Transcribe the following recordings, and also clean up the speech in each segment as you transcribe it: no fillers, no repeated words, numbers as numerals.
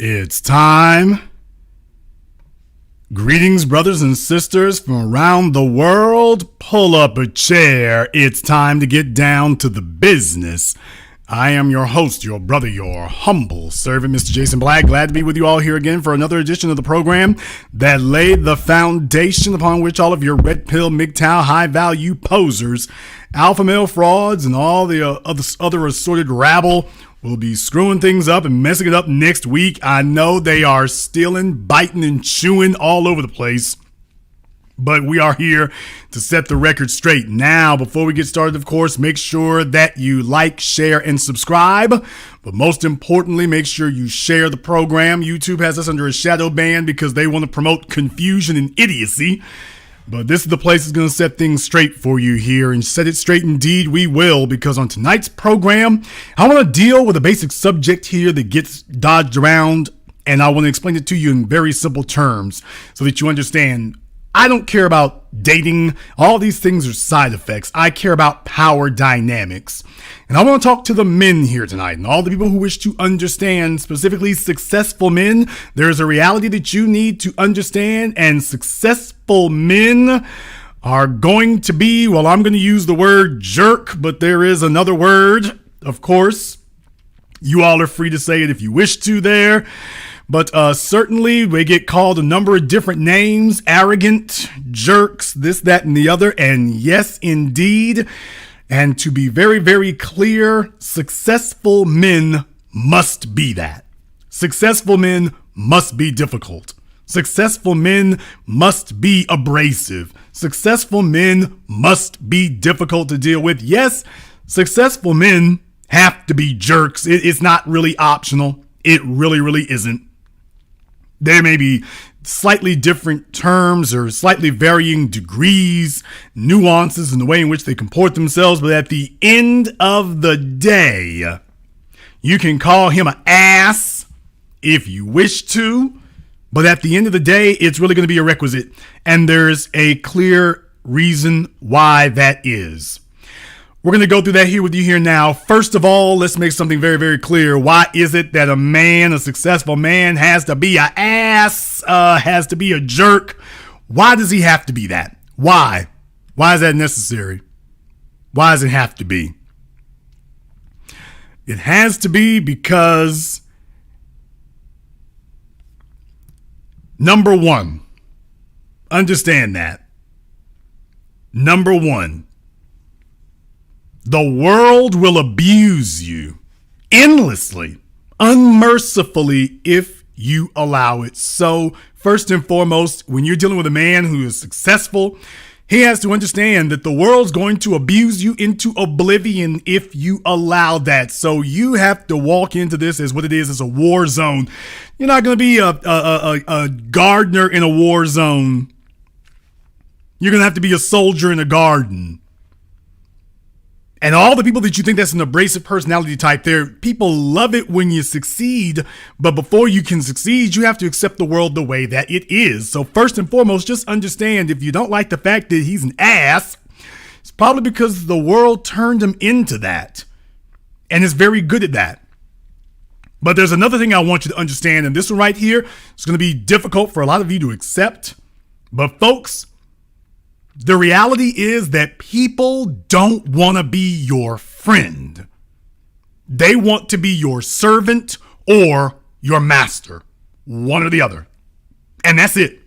It's time. Greetings, brothers and sisters from around the world. Pull up a chair. It's time to get down to the business. I am your host, your brother, your humble servant, Mr. Jason Black. Glad to be with you all here again for another edition of the program that laid the foundation upon which all of your red pill, MGTOW, high value posers, alpha male frauds, and all the other assorted rabble will be screwing things up and messing it up next week. I know they are stealing, biting, and chewing all over the place, but we are here to set the record straight. Now, before we get started, of course, make sure that you like, share, and subscribe. But most importantly, make sure you share the program. YouTube has us under a shadow ban because they want to promote confusion and idiocy. But this is the place that's going to set things straight for you here, and set it straight indeed we will, because on tonight's program, I want to deal with a basic subject here that gets dodged around, and I want to explain it to you in very simple terms so that you understand. I don't care about dating. All these things are side effects. I care about power dynamics. And I want to talk to the men here tonight and all the people who wish to understand, specifically successful men. There is a reality that you need to understand, and successful men are going to be, well, I'm going to use the word jerk, but there is another word, of course. You all are free to say it if you wish to there. But certainly they get called a number of different names: arrogant, jerks, this, that, and the other. And yes, indeed. And to be very, very clear, successful men must be that. Successful men must be difficult. Successful men must be abrasive. Successful men must be difficult to deal with. Yes, successful men have to be jerks. It's not really optional. It really, really isn't. There may be slightly different terms or slightly varying degrees, nuances in the way in which they comport themselves, but at the end of the day, you can call him an ass if you wish to, but at the end of the day, it's really going to be a requisite, and there's a clear reason why that is. We're going to go through that here with you here now. First of all, let's make something very, very clear. Why is it that a successful man, has to be an ass, has to be a jerk? Why does he have to be that? Why? Why is that necessary? Why does it have to be? It has to be because, number one, understand that. Number one, the world will abuse you endlessly, unmercifully, if you allow it. So, first and foremost, when you're dealing with a man who is successful, he has to understand that the world's going to abuse you into oblivion if you allow that. So you have to walk into this as what it is, as a war zone. You're not going to be a gardener in a war zone. You're going to have to be a soldier in a garden. And all the people that you think that's an abrasive personality type there, people love it when you succeed. But before you can succeed, you have to accept the world the way that it is. So first and foremost, just understand, if you don't like the fact that he's an ass, it's probably because the world turned him into that and is very good at that. But there's another thing I want you to understand, and this one right here is going to be difficult for a lot of you to accept. But folks, the reality is that people don't want to be your friend. They want to be your servant or your master, one or the other. And that's it.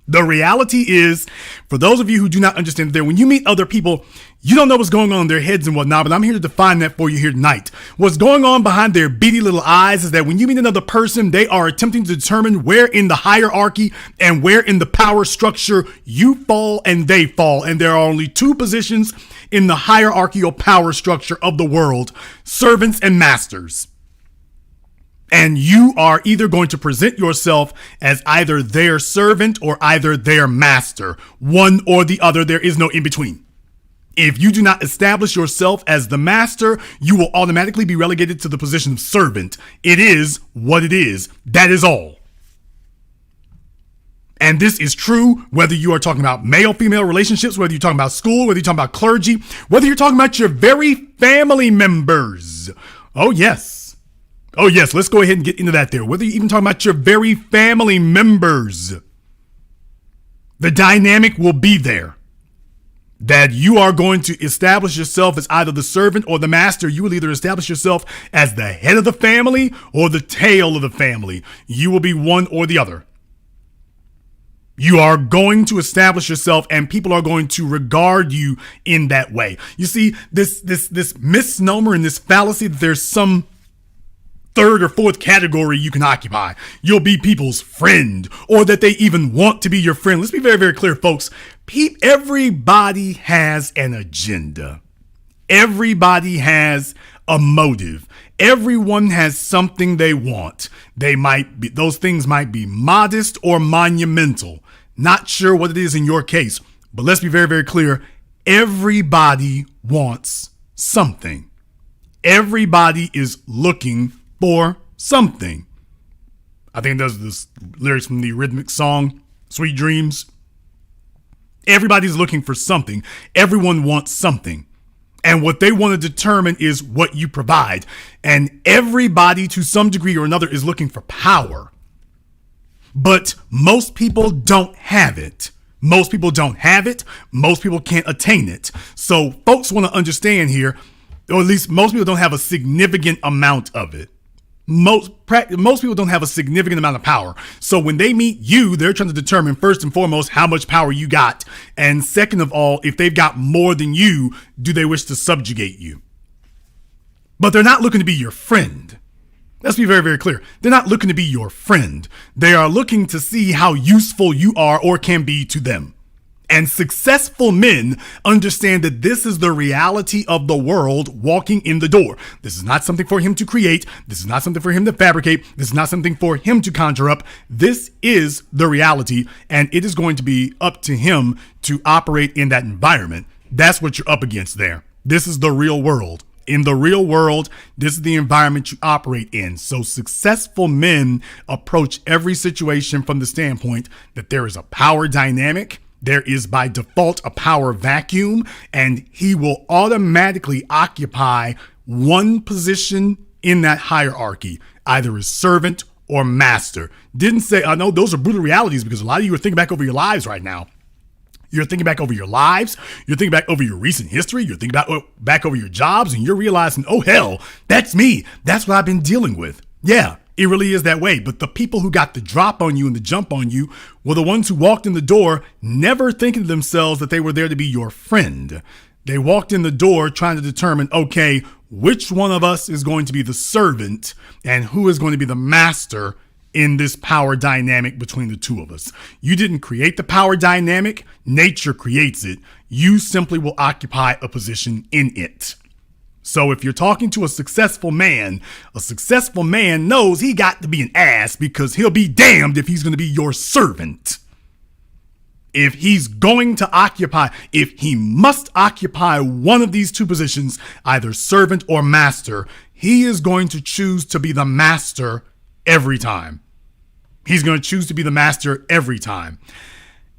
The reality is, for those of you who do not understand that, when you meet other people, you don't know what's going on in their heads and whatnot, but I'm here to define that for you here tonight. What's going on behind their beady little eyes is that when you meet another person, they are attempting to determine where in the hierarchy and where in the power structure you fall and they fall. And there are only two positions in the hierarchical power structure of the world: servants and masters. And you are either going to present yourself as either their servant or either their master. One or the other. There is no in between. If you do not establish yourself as the master, you will automatically be relegated to the position of servant. It is what it is. That is all. And this is true whether you are talking about male-female relationships, whether you're talking about school, whether you're talking about clergy, whether you're talking about your very family members. Oh, yes. Oh, yes, let's go ahead and get into that there. Whether you're even talking about your very family members, the dynamic will be there. That you are going to establish yourself as either the servant or the master. You will either establish yourself as the head of the family or the tail of the family. You will be one or the other. You are going to establish yourself and people are going to regard you in that way. You see, this misnomer and this fallacy that there's some third or fourth category you can occupy. You'll be people's friend or that they even want to be your friend. Let's be very, very clear, folks. Everybody has an agenda. Everybody has a motive. Everyone has something they want. Those things might be modest or monumental. Not sure what it is in your case, but let's be very, very clear. Everybody wants something. Everybody is looking for something. I think those are the lyrics from the rhythmic song, Sweet Dreams. Everybody's looking for something. Everyone wants something. And what they want to determine is what you provide. And everybody, to some degree or another, is looking for power. But most people don't have it. Most people don't have it. Most people can't attain it. So folks want to understand here, or at least most people don't have a significant amount of it. Most people don't have a significant amount of power. So when they meet you, they're trying to determine first and foremost how much power you got. And second of all, if they've got more than you, do they wish to subjugate you? But they're not looking to be your friend. Let's be very, very clear. They're not looking to be your friend. They are looking to see how useful you are or can be to them. And successful men understand that this is the reality of the world walking in the door. This is not something for him to create. This is not something for him to fabricate. This is not something for him to conjure up. This is the reality, and it is going to be up to him to operate in that environment. That's what you're up against there. This is the real world. In the real world, this is the environment you operate in. So successful men approach every situation from the standpoint that there is a power dynamic. There is by default a power vacuum, and he will automatically occupy one position in that hierarchy, either as servant or master. Didn't say, I know those are brutal realities because a lot of you are thinking back over your lives right now. You're thinking back over your lives. You're thinking back over your recent history. You're thinking back over your jobs, and you're realizing, oh, hell, that's me. That's what I've been dealing with. Yeah, it really is that way. But the people who got the drop on you and the jump on you were the ones who walked in the door, never thinking to themselves that they were there to be your friend. They walked in the door trying to determine, okay, which one of us is going to be the servant and who is going to be the master in this power dynamic between the two of us. You didn't create the power dynamic. Nature creates it. You simply will occupy a position in it. So if you're talking to a successful man knows he got to be an ass because he'll be damned if he's going to be your servant. If he must occupy one of these two positions, either servant or master, he is going to choose to be the master every time. He's going to choose to be the master every time.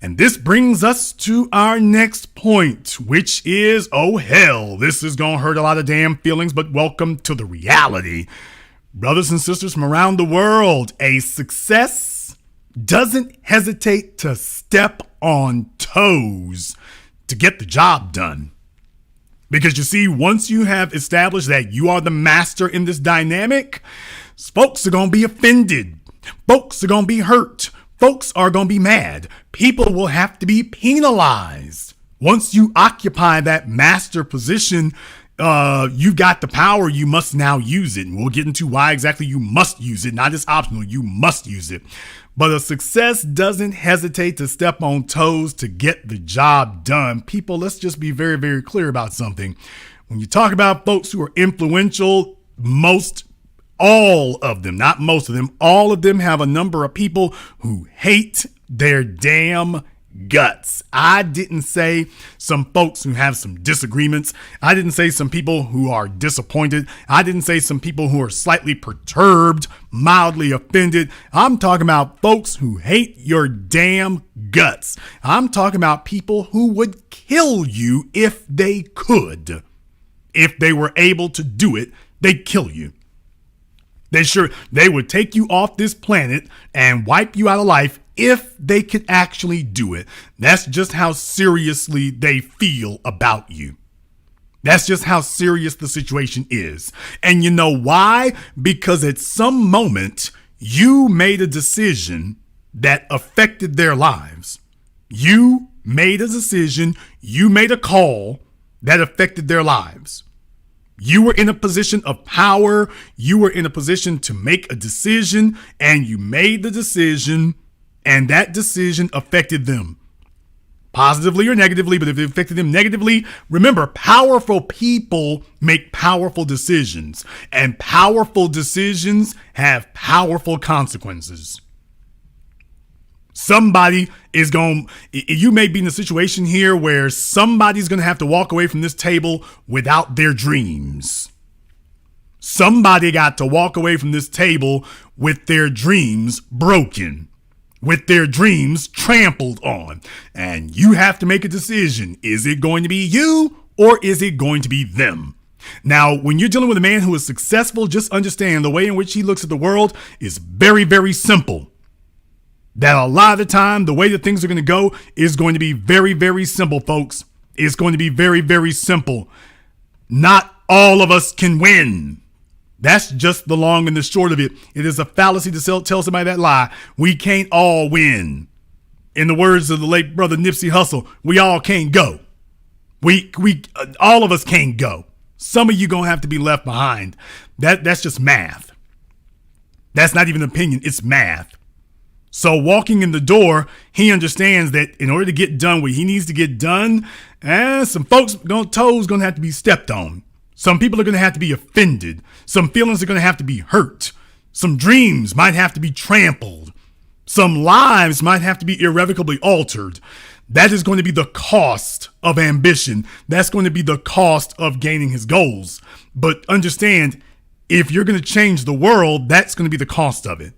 And this brings us to our next point, which is, oh hell, this is going to hurt a lot of damn feelings, but welcome to the reality. Brothers and sisters from around the world, a success doesn't hesitate to step on toes to get the job done. Because you see, once you have established that you are the master in this dynamic, folks are going to be offended. Folks are going to be hurt. Folks are going to be mad. People will have to be penalized. Once you occupy that master position, you've got the power. You must now use it. And we'll get into why exactly you must use it. Not as optional. You must use it. But a success doesn't hesitate to step on toes to get the job done. People, let's just be very, very clear about something. When you talk about folks who are influential, all of them, not most of them, all of them have a number of people who hate their damn guts. I didn't say some folks who have some disagreements. I didn't say some people who are disappointed. I didn't say some people who are slightly perturbed, mildly offended. I'm talking about folks who hate your damn guts. I'm talking about people who would kill you if they could. If they were able to do it, they'd kill you. They would take you off this planet and wipe you out of life if they could actually do it. That's just how seriously they feel about you. That's just how serious the situation is. And you know why? Because at some moment, you made a decision that affected their lives. You made a decision, you made a call that affected their lives. You were in a position of power, you were in a position to make a decision, and you made the decision, and that decision affected them. Positively or negatively, but if it affected them negatively, remember, powerful people make powerful decisions, and powerful decisions have powerful consequences. You may be in a situation here where somebody's going to have to walk away from this table without their dreams. Somebody got to walk away from this table with their dreams broken, with their dreams trampled on. And you have to make a decision. Is it going to be you or is it going to be them? Now, when you're dealing with a man who is successful, just understand the way in which he looks at the world is very, very simple. That a lot of the time, the way that things are going to go is going to be very, very simple, folks. It's going to be very, very simple. Not all of us can win. That's just the long and the short of it. It is a fallacy to tell somebody that lie. We can't all win. In the words of the late brother Nipsey Hussle, we all can't go. All of us can't go. Some of you gonna have to be left behind. That's just math. That's not even an opinion. It's math. So walking in the door, he understands that in order to get done what he needs to get done, some folks' toes gonna have to be stepped on. Some people are gonna have to be offended. Some feelings are gonna have to be hurt. Some dreams might have to be trampled. Some lives might have to be irrevocably altered. That is going to be the cost of ambition. That's going to be the cost of gaining his goals. But understand, if you're going to change the world, that's going to be the cost of it.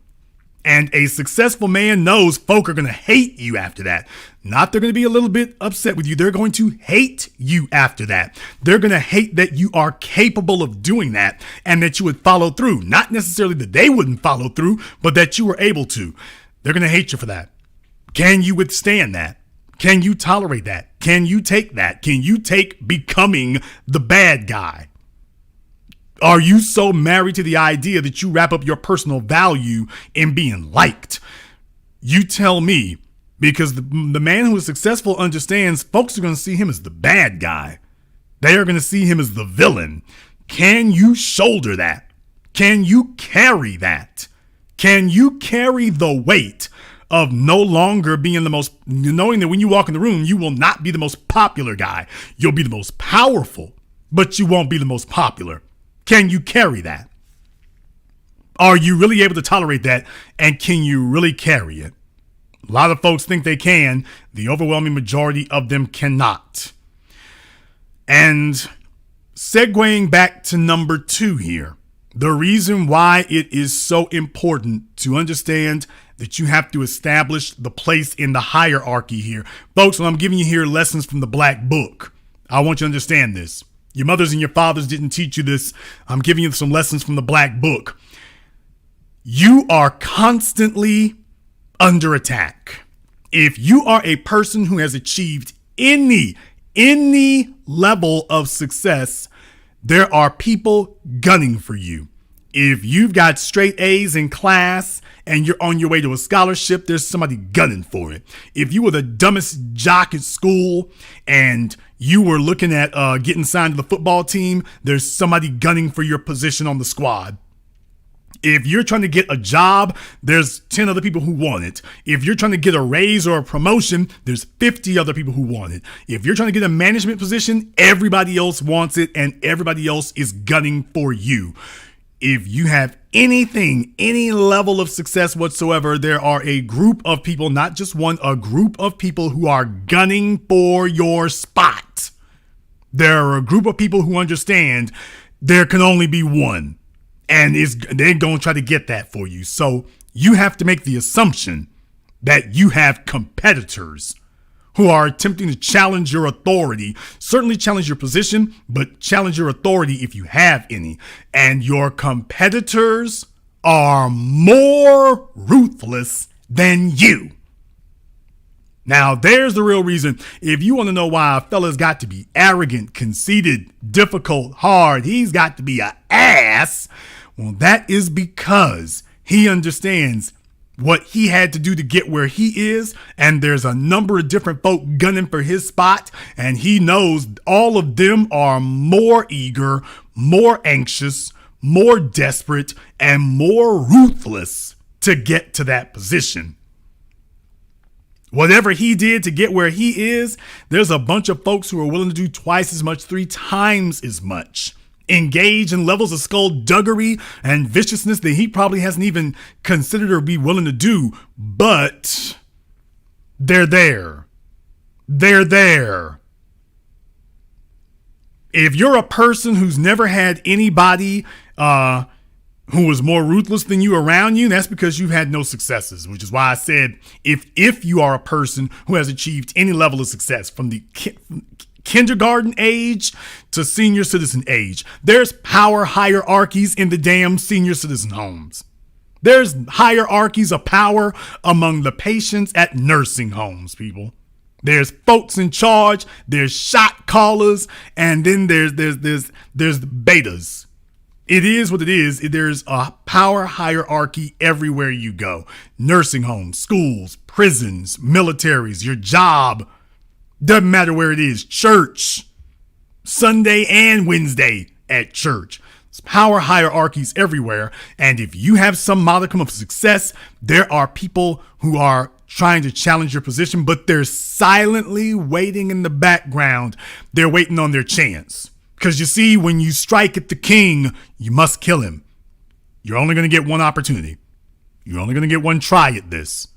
And a successful man knows folk are going to hate you after that. Not they're going to be a little bit upset with you. They're going to hate you after that. They're going to hate that you are capable of doing that and that you would follow through. Not necessarily that they wouldn't follow through, but that you were able to. They're going to hate you for that. Can you withstand that? Can you tolerate that? Can you take that? Can you take becoming the bad guy? Are you so married to the idea that you wrap up your personal value in being liked? You tell me, because the man who is successful understands folks are going to see him as the bad guy. They are going to see him as the villain. Can you shoulder that? Can you carry that? Can you carry the weight of no longer being knowing that when you walk in the room, you will not be the most popular guy. You'll be the most powerful, but you won't be the most popular. Can you carry that? Are you really able to tolerate that? And can you really carry it? A lot of folks think they can. The overwhelming majority of them cannot. And segueing back to number 2 here, the reason why it is so important to understand that you have to establish the place in the hierarchy here. Folks, when I'm giving you here lessons from the Black Book, I want you to understand this. Your mothers and your fathers didn't teach you this. I'm giving you some lessons from the Black Book. You are constantly under attack. If you are a person who has achieved any level of success, there are people gunning for you. If you've got straight A's in class and you're on your way to a scholarship, there's somebody gunning for it. If you were the dumbest jock at school and you were looking at getting signed to the football team, there's somebody gunning for your position on the squad. If you're trying to get a job, there's 10 other people who want it. If you're trying to get a raise or a promotion, there's 50 other people who want it. If you're trying to get a management position, everybody else wants it and everybody else is gunning for you. If you have anything, any level of success whatsoever, there are a group of people, not just one, a group of people who are gunning for your spot. There are a group of people who understand there can only be one, and they're going to try to get that for you. So you have to make the assumption that you have competitors who are attempting to challenge your authority, certainly challenge your position, but challenge your authority if you have any. And your competitors are more ruthless than you. Now, there's the real reason. If you want to know why a fella's got to be arrogant, conceited, difficult, hard, he's got to be an ass. Well, that is because he understands what he had to do to get where he is. And there's a number of different folk gunning for his spot. And he knows all of them are more eager, more anxious, more desperate, and more ruthless to get to that position. Whatever he did to get where he is, there's a bunch of folks who are willing to do twice as much, 3 times as much. Engage in levels of skullduggery and viciousness that he probably hasn't even considered or be willing to do, but they're there. They're there. If you're a person who's never had anybody who was more ruthless than you around you, that's because you've had no successes, which is why I said if you are a person who has achieved any level of success from the kindergarten age to senior citizen age, there's power hierarchies in the damn senior citizen homes. There's hierarchies of power among the patients at nursing homes, people. There's folks in charge, there's shot callers, and then there's betas. It is what it is. There's a power hierarchy everywhere you go. Nursing homes, schools, prisons, militaries, your job. Doesn't matter where it is. Church. Sunday and Wednesday at church. There's power hierarchies everywhere. And if you have some modicum of success, there are people who are trying to challenge your position, but they're silently waiting in the background. They're waiting on their chance. Because you see, when you strike at the king, you must kill him. You're only going to get one opportunity. You're only going to get one try at this.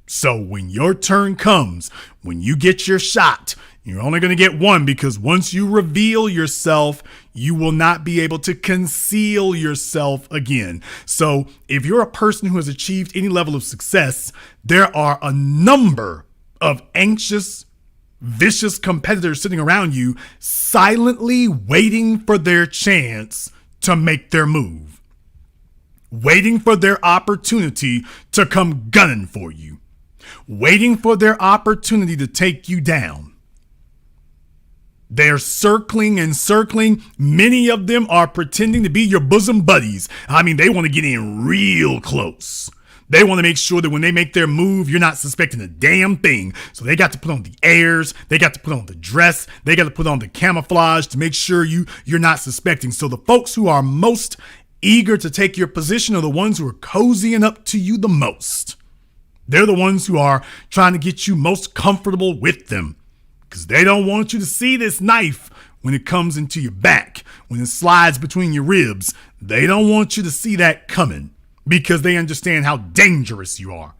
So when your turn comes, when you get your shot, you're only going to get one, because once you reveal yourself, you will not be able to conceal yourself again. So if you're a person who has achieved any level of success, there are a number of anxious, vicious competitors sitting around you, silently waiting for their chance to make their move, waiting for their opportunity to come gunning for you, waiting for their opportunity to take you down. They're circling and circling. Many of them are pretending to be your bosom buddies. I mean, they want to get in real close. They want to make sure that when they make their move, you're not suspecting a damn thing. So they got to put on the airs. They got to put on the dress. They got to put on the camouflage to make sure you're not suspecting. So the folks who are most eager to take your position are the ones who are cozying up to you the most. They're the ones who are trying to get you most comfortable with them, because they don't want you to see this knife when it comes into your back, when it slides between your ribs. They don't want you to see that coming, because they understand how dangerous you are.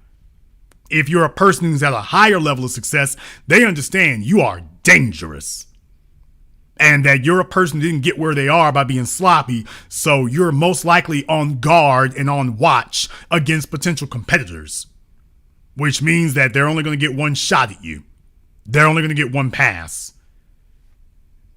If you're a person who's at a higher level of success, they understand you are dangerous, and that you're a person who didn't get where they are by being sloppy. So you're most likely on guard and on watch against potential competitors, which means that they're only going to get one shot at you. They're only going to get one pass.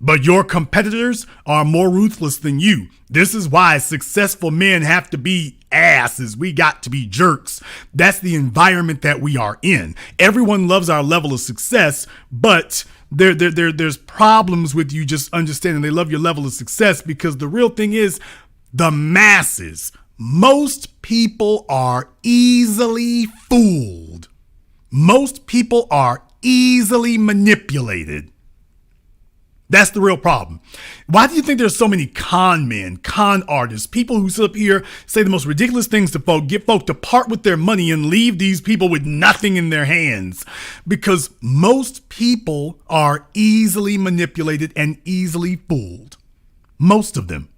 But your competitors are more ruthless than you. This is why successful men have to be asses. We got to be jerks. That's the environment that we are in. Everyone loves our level of success, but there's problems with you just understanding they love your level of success, because the real thing is the masses. Most people are easily fooled. Most people are easily manipulated. That's the real problem. Why do you think there's so many con men, con artists, people who sit up here, say the most ridiculous things to folk, get folk to part with their money and leave these people with nothing in their hands? Because most people are easily manipulated and easily fooled. Most of them.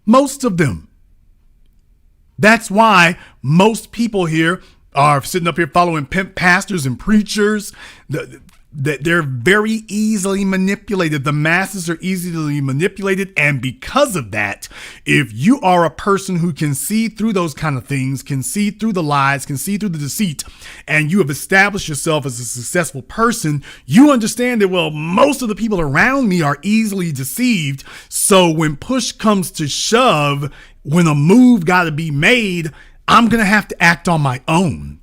Most of them. That's why most people here are sitting up here following pimp pastors and preachers. that they're very easily manipulated. The masses are easily manipulated. And because of that, if you are a person who can see through those kind of things, can see through the lies, can see through the deceit, and you have established yourself as a successful person, you understand that, well, most of the people around me are easily deceived. So when push comes to shove, when a move got to be made, I'm going to have to act on my own.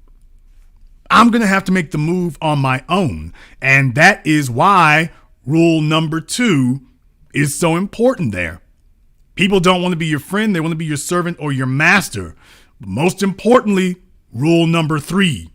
I'm going to have to make the move on my own. And that is why rule number 2 is so important there. People don't want to be your friend. They want to be your servant or your master. But most importantly, rule number 3.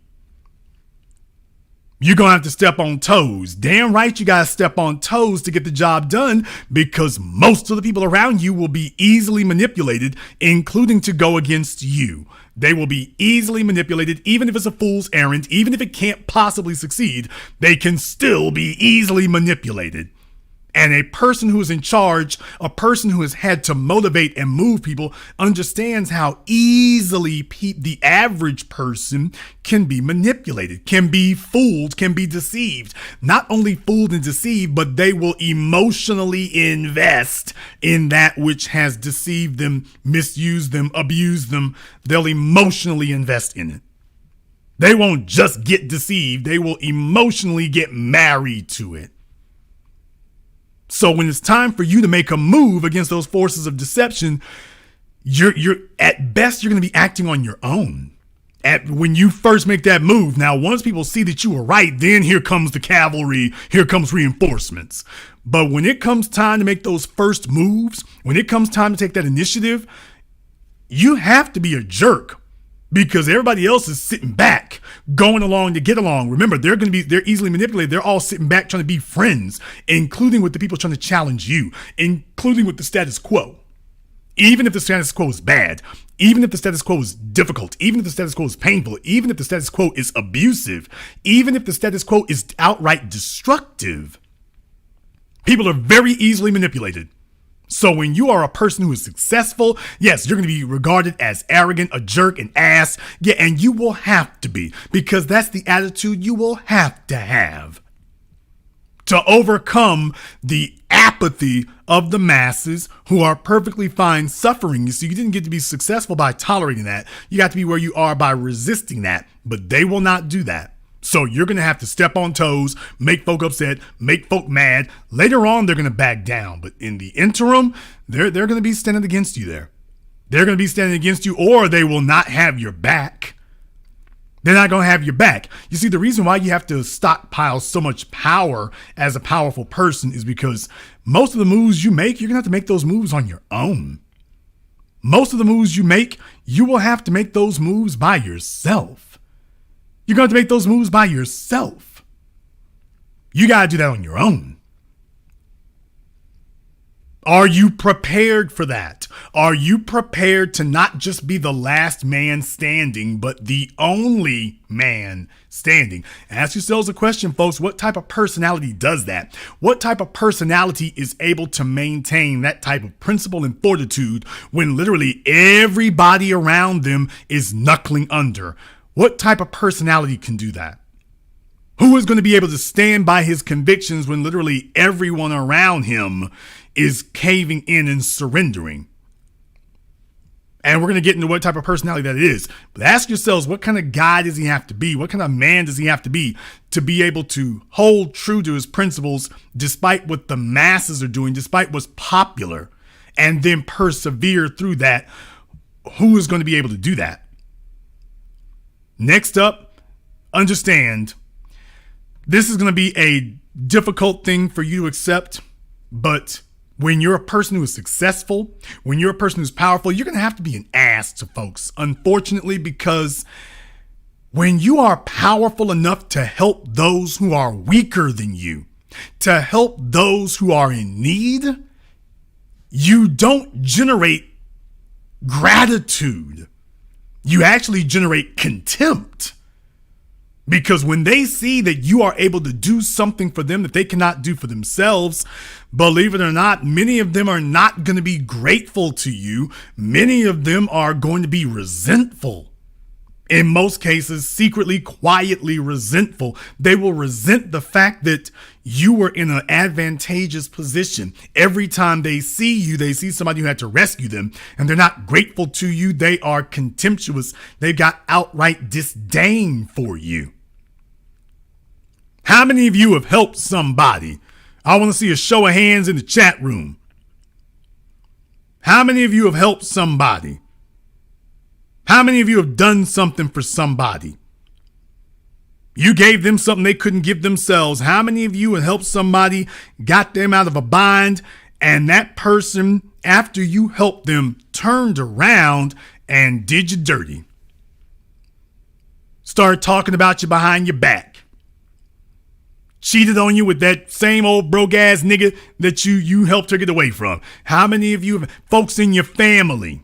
You're going to have to step on toes. Damn right you got to step on toes to get the job done, because most of the people around you will be easily manipulated, including to go against you. They will be easily manipulated, even if it's a fool's errand, even if it can't possibly succeed, they can still be easily manipulated. And a person who is in charge, a person who has had to motivate and move people, understands how easily the average person can be manipulated, can be fooled, can be deceived. Not only fooled and deceived, but they will emotionally invest in that which has deceived them, misused them, abused them. They'll emotionally invest in it. They won't just get deceived. They will emotionally get married to it. So when it's time for you to make a move against those forces of deception, you're at best, you're going to be acting on your own. When you first make that move. Now, once people see that you were right, then here comes the cavalry, here comes reinforcements. But when it comes time to make those first moves, when it comes time to take that initiative, you have to be a jerk. Because everybody else is sitting back, going along to get along. Remember, they're easily manipulated. They're all sitting back trying to be friends, including with the people trying to challenge you, including with the status quo. Even if the status quo is bad, even if the status quo is difficult, even if the status quo is painful, even if the status quo is abusive, even if the status quo is outright destructive, people are very easily manipulated. So when you are a person who is successful, yes, you're going to be regarded as arrogant, a jerk, an ass. Yeah, and you will have to be, because that's the attitude you will have to overcome the apathy of the masses who are perfectly fine suffering. You see, you didn't get to be successful by tolerating that. You got to be where you are by resisting that, but they will not do that. So you're going to have to step on toes, make folk upset, make folk mad. Later on, they're going to back down. But in the interim, they're going to be standing against you there. They're going to be standing against you, or they will not have your back. They're not going to have your back. You see, the reason why you have to stockpile so much power as a powerful person is because most of the moves you make, you're going to have to make those moves on your own. Most of the moves you make, you will have to make those moves by yourself. You're going to have to make those moves by yourself. You got to do that on your own. Are you prepared for that? Are you prepared to not just be the last man standing, but the only man standing? Ask yourselves a question, folks. What type of personality does that? What type of personality is able to maintain that type of principle and fortitude when literally everybody around them is knuckling under? What type of personality can do that? Who is going to be able to stand by his convictions when literally everyone around him is caving in and surrendering? And we're going to get into what type of personality that is. But ask yourselves, what kind of guy does he have to be? What kind of man does he have to be able to hold true to his principles despite what the masses are doing, despite what's popular, and then persevere through that? Who is going to be able to do that? Next up, understand, this is going to be a difficult thing for you to accept, but when you're a person who is successful, when you're a person who's powerful, you're going to have to be an ass to folks, unfortunately, because when you are powerful enough to help those who are weaker than you, to help those who are in need, you don't generate gratitude. You actually generate contempt, because when they see that you are able to do something for them that they cannot do for themselves, believe it or not, many of them are not going to be grateful to you. Many of them are going to be resentful. In most cases, secretly, quietly resentful. They will resent the fact that you were in an advantageous position. Every time they see you, they see somebody who had to rescue them, and they're not grateful to you. They are contemptuous. They've got outright disdain for you. How many of you have helped somebody? I want to see a show of hands in the chat room. How many of you have helped somebody? How many of you have done something for somebody? You gave them something they couldn't give themselves. How many of you have helped somebody, got them out of a bind, and that person, after you helped them, turned around and did you dirty? Started talking about you behind your back. Cheated on you with that same old broke ass nigga that you helped her get away from. How many of you have folks in your family?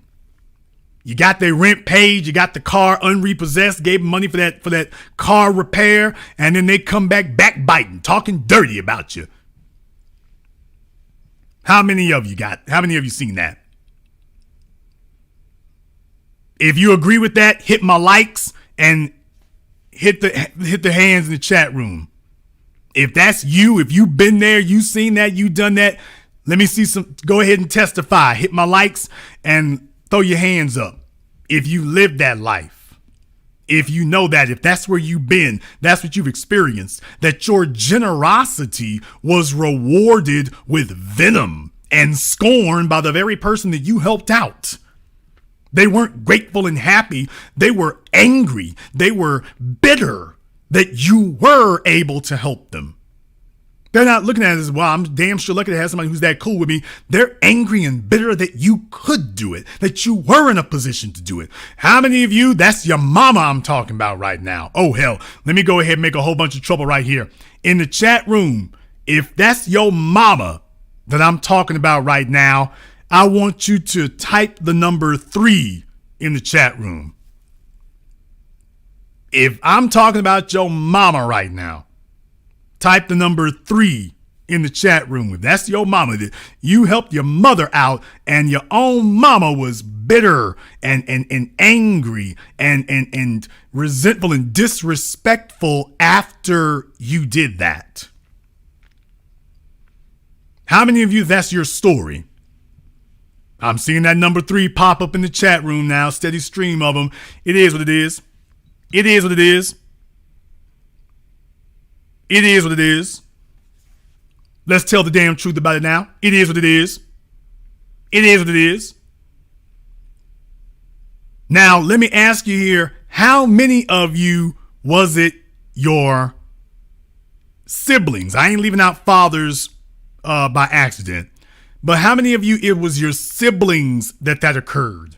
You got their rent paid, you got the car unrepossessed, gave them money for that car repair, and then they come back backbiting, talking dirty about you. How many of you seen that? If you agree with that, hit my likes and hit the hands in the chat room. If that's you, if you've been there, you seen that, you done that, let me see go ahead and testify. Hit my likes and throw your hands up if you lived that life. If you know that, if that's where you've been, that's what you've experienced, that your generosity was rewarded with venom and scorn by the very person that you helped out. They weren't grateful and happy. They were angry. They were bitter that you were able to help them. They're not looking at it as, well, I'm damn sure lucky to have somebody who's that cool with me. They're angry and bitter that you could do it, that you were in a position to do it. How many of you, that's your mama I'm talking about right now? Oh, hell, let me go ahead and make a whole bunch of trouble right here. In the chat room, if that's your mama that I'm talking about right now, I want you to type the number 3 in the chat room. If I'm talking about your mama right now, type the number 3 in the chat room. If that's your mama, that you helped your mother out and your own mama was bitter and angry and resentful and disrespectful after you did that. How many of you, that's your story? I'm seeing that number 3 pop up in the chat room now. Steady stream of them. It is what it is. It is what it is. It is what it is. Let's tell the damn truth about it now. It is what it is. It is what it is. Now, let me ask you here, how many of you was it your siblings? I ain't leaving out fathers by accident. But how many of you, it was your siblings that occurred?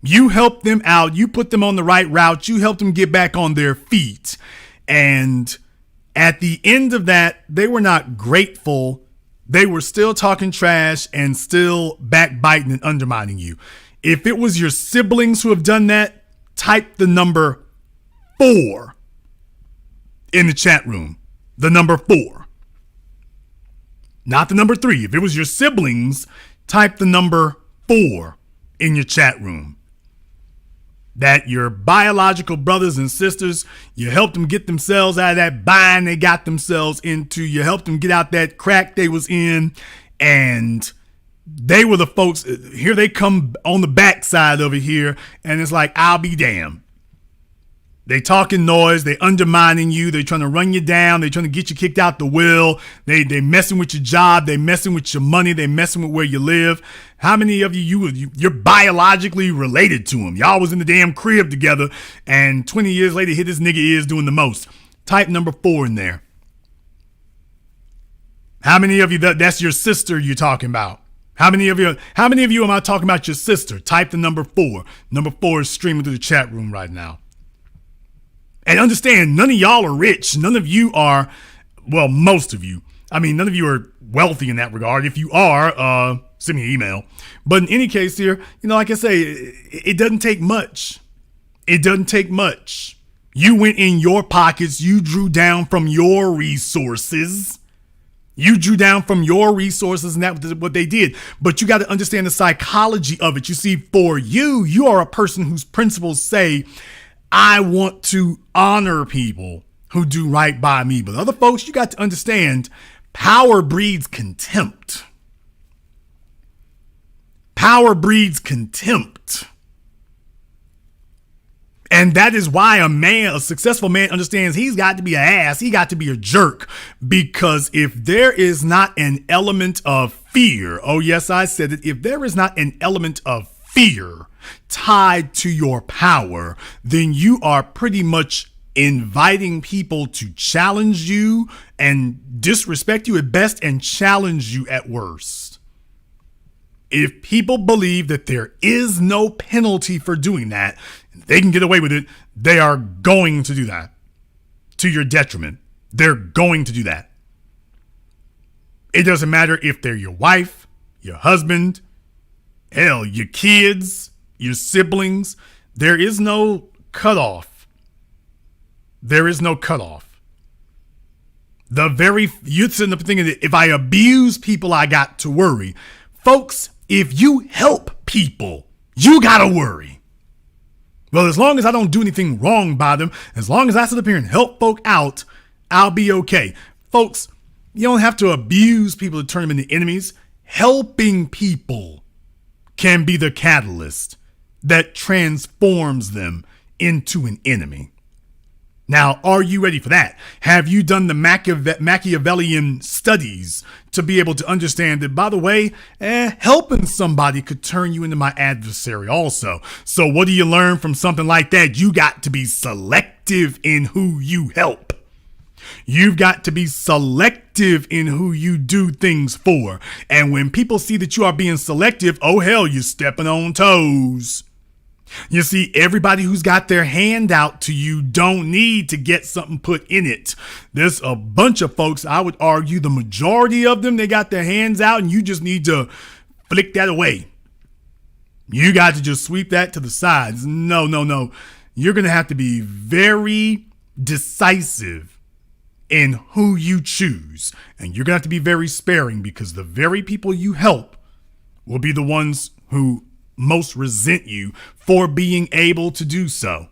You helped them out. You put them on the right route. You helped them get back on their feet. And at the end of that, they were not grateful. They were still talking trash and still backbiting and undermining you. If it was your siblings who have done that, type the number 4 in the chat room. The number 4. Not the number 3. If it was your siblings, type the number 4 in your chat room. That your biological brothers and sisters, you helped them get themselves out of that bind they got themselves into. You helped them get out that crack they was in. And they were the folks, here they come on the backside over here. And it's like, I'll be damned. They talking noise, they undermining you, they trying to run you down, they trying to get you kicked out the will, they messing with your job, they messing with your money, they messing with where you live. How many of you're biologically related to them? Y'all was in the damn crib together, and 20 years later, here this nigga is doing the most. Type number 4 in there. How many of you, that's your sister you're talking about? How many of you am I talking about your sister? Type the number 4. Number 4 is streaming through the chat room right now. And understand, none of y'all are rich. None of you are, well, most of you. I mean, none of you are wealthy in that regard. If you are, send me an email. But in any case here, like I say, it doesn't take much. It doesn't take much. You went in your pockets. You drew down from your resources. You drew down from your resources, and that's what they did. But you got to understand the psychology of it. You see, for you are a person whose principles say, I want to honor people who do right by me. But other folks, you got to understand, power breeds contempt. Power breeds contempt. And that is why a successful man understands he's got to be an ass. He got to be a jerk. Because if there is not an element of fear, oh yes, I said it. If there is not an element of fear tied to your power, then you are pretty much inviting people to challenge you and disrespect you at best and challenge you at worst. If people believe that there is no penalty for doing that, they can get away with it, they are going to do that to your detriment. They're going to do that. It doesn't matter if they're your wife, your husband, hell, your kids, your siblings. There is no cutoff. There is no cutoff. You're sitting up thinking that if I abuse people, I got to worry. Folks, if you help people, you got to worry. Well, as long as I don't do anything wrong by them, as long as I sit up here and help folk out, I'll be okay. Folks, you don't have to abuse people to turn them into enemies. Helping people can be the catalyst that transforms them into an enemy. Now, are you ready for that? Have you done the Machiavellian studies to be able to understand that, by the way, helping somebody could turn you into my adversary also? So what do you learn from something like that? You got to be selective in who you help. You've got to be selective in who you do things for. And when people see that you are being selective, oh hell, you're stepping on toes. You see, everybody who's got their hand out to you don't need to get something put in it. There's a bunch of folks, I would argue the majority of them, they got their hands out and you just need to flick that away. You got to just sweep that to the sides. No. You're going to have to be very decisive in who you choose. And you're going to have to be very sparing, because the very people you help will be the ones who most resent you for being able to do so.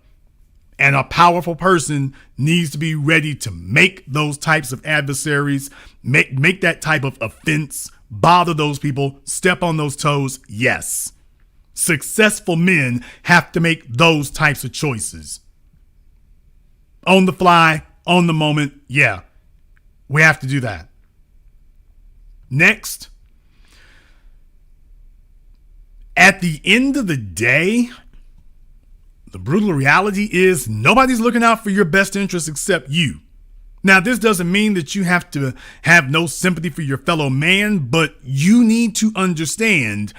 And a powerful person needs to be ready to make those types of adversaries, make that type of offense, bother those people, step on those toes. Yes. Successful men have to make those types of choices. On the fly, on the moment. Yeah, we have to do that. Next. At the end of the day, the brutal reality is nobody's looking out for your best interest except you. Now, this doesn't mean that you have to have no sympathy for your fellow man, but you need to understand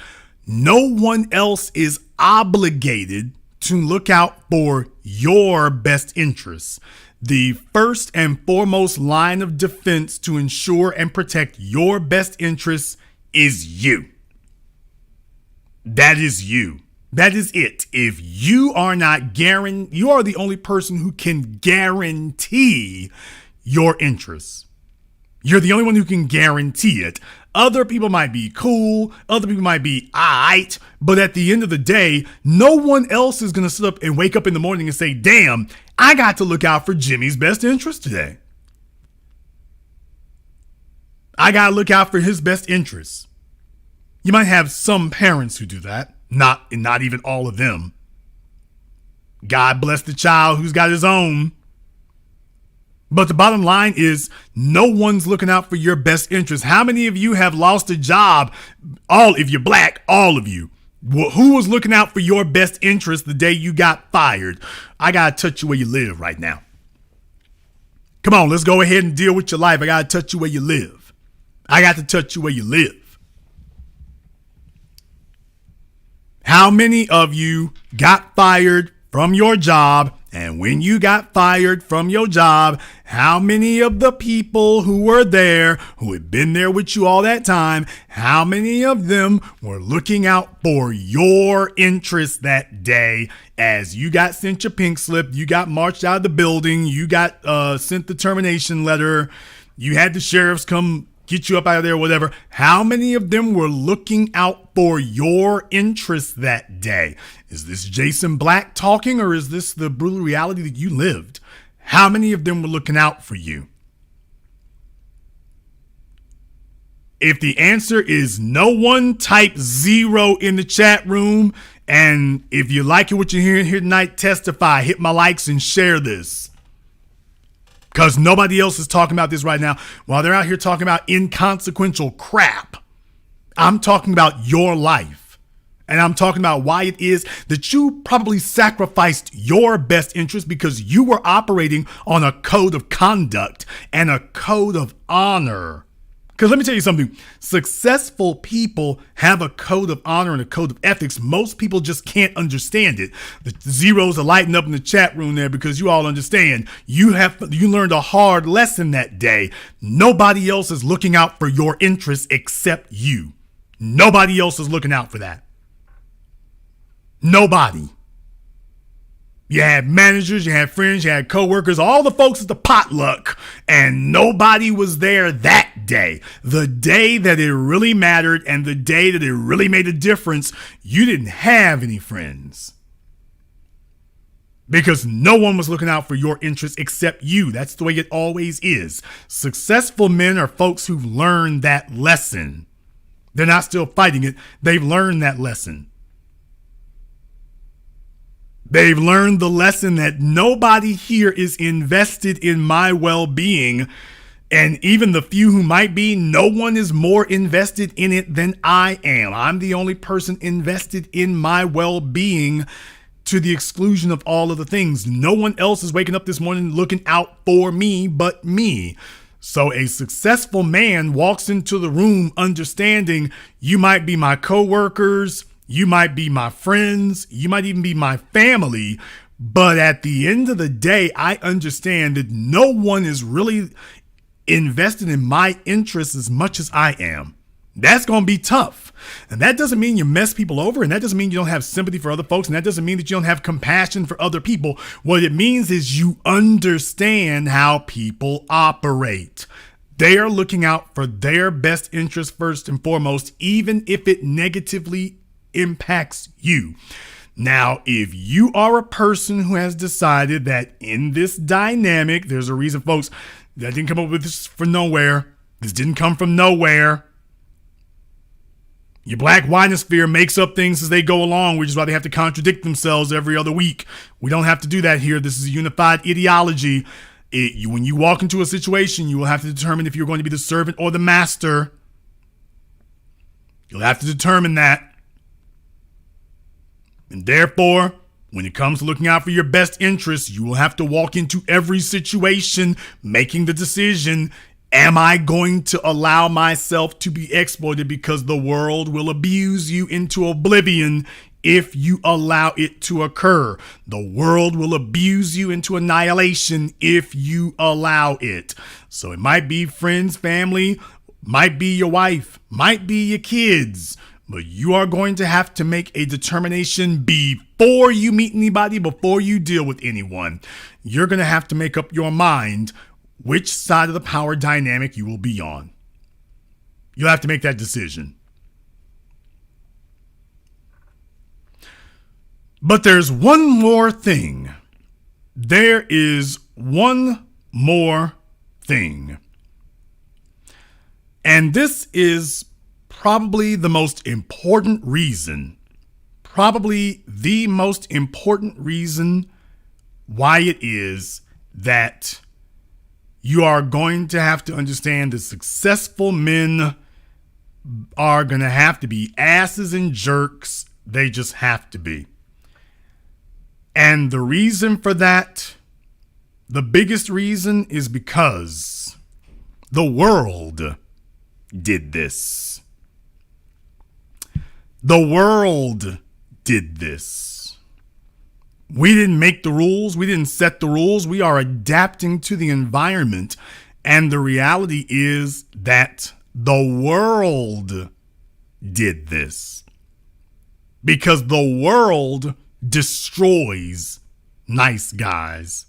no one else is obligated to look out for your best interests. The first and foremost line of defense to ensure and protect your best interests is you. That is you. That is it. If you are not you are the only person who can guarantee your interests. You're the only one who can guarantee it. Other people might be cool. Other people might be aight. But at the end of the day, no one else is going to sit up and wake up in the morning and say, damn, I got to look out for Jimmy's best interest today. I got to look out for his best interests. You might have some parents who do that, not even all of them. God bless the child who's got his own. But the bottom line is no one's looking out for your best interest. How many of you have lost a job? If you're black, all of you. Who was looking out for your best interest the day you got fired? I got to touch you where you live right now. Come on, let's go ahead and deal with your life. I got to touch you where you live. I got to touch you where you live. How many of you got fired from your job? And when you got fired from your job, how many of the people who were there, who had been there with you all that time, how many of them were looking out for your interests that day as you got sent your pink slip, you got marched out of the building, you got sent the termination letter, you had the sheriffs come get you up out of there, whatever. How many of them were looking out for your interests that day? Is this Jason Black talking, or is this the brutal reality that you lived? How many of them were looking out for you? If the answer is no one, type 0 in the chat room. And if you like what you're hearing here tonight, testify, hit my likes and share this. Because nobody else is talking about this right now. While they're out here talking about inconsequential crap, I'm talking about your life. And I'm talking about why it is that you probably sacrificed your best interest because you were operating on a code of conduct and a code of honor. Because let me tell you something, successful people have a code of honor and a code of ethics. Most people just can't understand it. The zeros are lighting up in the chat room there because you all understand. You learned a hard lesson that day. Nobody else is looking out for your interests except you. Nobody else is looking out for that. Nobody. You had managers, you had friends, you had coworkers, all the folks at the potluck, and nobody was there that day. The day that it really mattered and the day that it really made a difference, you didn't have any friends. Because no one was looking out for your interests except you. That's the way it always is. Successful men are folks who've learned that lesson. They're not still fighting it. They've learned that lesson. They've learned the lesson that nobody here is invested in my well-being. And even the few who might be, no one is more invested in it than I am. I'm the only person invested in my well-being to the exclusion of all of the things. No one else is waking up this morning looking out for me but me. So a successful man walks into the room understanding you might be my coworkers, you might be my friends, you might even be my family, but at the end of the day, I understand that no one is really invested in my interests as much as I am. That's going to be tough. And that doesn't mean you mess people over, and that doesn't mean you don't have sympathy for other folks, and that doesn't mean that you don't have compassion for other people. What it means is you understand how people operate. They are looking out for their best interest first and foremost, even if it negatively impacts you. Now, if you are a person who has decided that in this dynamic, there's a reason, folks, that didn't come up with this for nowhere. This didn't come from nowhere. Your black winosphere makes up things as they go along, which is why they have to contradict themselves every other week. We don't have to do that here. This is a unified ideology. When you walk into a situation, you will have to determine if you're going to be the servant or the master. You'll have to determine that. And therefore, when it comes to looking out for your best interests, you will have to walk into every situation making the decision, am I going to allow myself to be exploited because the world will abuse you into oblivion if you allow it to occur? The world will abuse you into annihilation if you allow it. So it might be friends, family, might be your wife, might be your kids. But you are going to have to make a determination before you meet anybody, before you deal with anyone. You're going to have to make up your mind which side of the power dynamic you will be on. You'll have to make that decision. But there's one more thing. There is one more thing. And this is probably the most important reason why it is that you are going to have to understand that successful men are going to have to be asses and jerks. They just have to be. And the reason for that, the biggest reason, is because the world did this. The world did this. We didn't make the rules. We didn't set the rules. We are adapting to the environment. And the reality is that the world did this. Because the world destroys nice guys.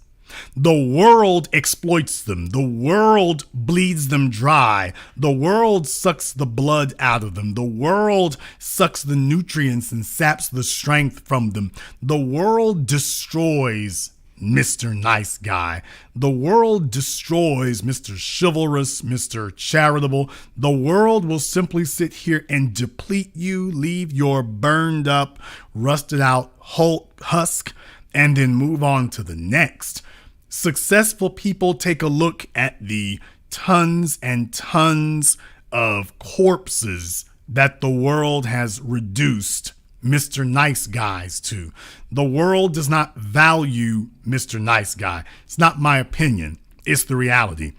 The world exploits them. The world bleeds them dry. The world sucks the blood out of them. The world sucks the nutrients and saps the strength from them. The world destroys Mr. Nice Guy. The world destroys Mr. Chivalrous, Mr. Charitable. The world will simply sit here and deplete you, leave your burned up, rusted out husk, and then move on to the next. Successful people take a look at the tons and tons of corpses that the world has reduced Mr. Nice Guys to. The world does not value Mr. Nice Guy. It's not my opinion. It's the reality.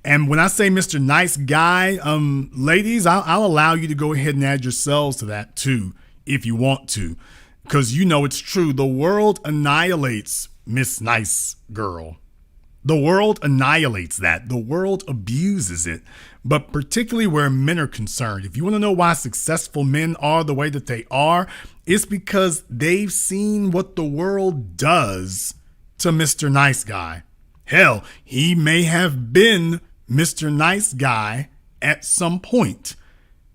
And when I say Mr. Nice Guy, ladies, I'll allow you to go ahead and add yourselves to that too, if you want to, because you know it's true. The world annihilates Miss Nice Girl. The world annihilates that. The world abuses it. But particularly where men are concerned, if you want to know why successful men are the way that they are, it's because they've seen what the world does to Mr. Nice Guy. Hell, he may have been Mr. Nice Guy at some point,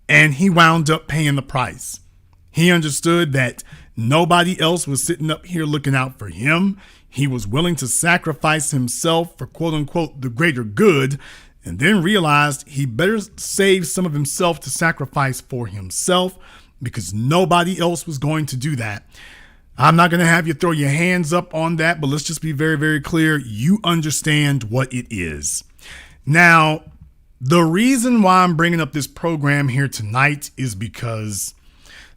and he wound up paying the price. He understood that nobody else was sitting up here looking out for him. He was willing to sacrifice himself for quote unquote the greater good, and then realized he better save some of himself to sacrifice for himself because nobody else was going to do that. I'm not going to have you throw your hands up on that, but let's just be very, very clear. You understand what it is. Now, the reason why I'm bringing up this program here tonight is because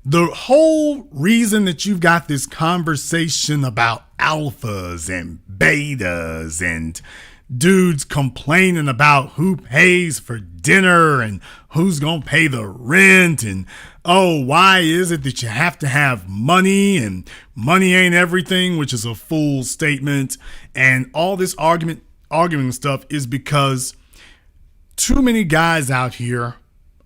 the whole reason that you've got this conversation about alphas and betas and dudes complaining about who pays for dinner and who's going to pay the rent and, oh, why is it that you have to have money and money ain't everything, which is a fool statement, and all this arguing stuff is because too many guys out here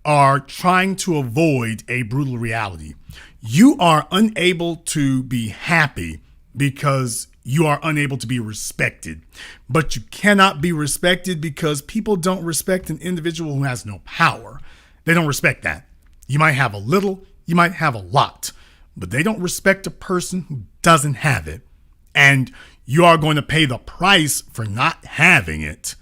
are trying to avoid a brutal reality. You are unable to be happy because you are unable to be respected. But you cannot be respected because people don't respect an individual who has no power. They don't respect that. You might have a little, you might have a lot, but they don't respect a person who doesn't have it. And you are going to pay the price for not having it.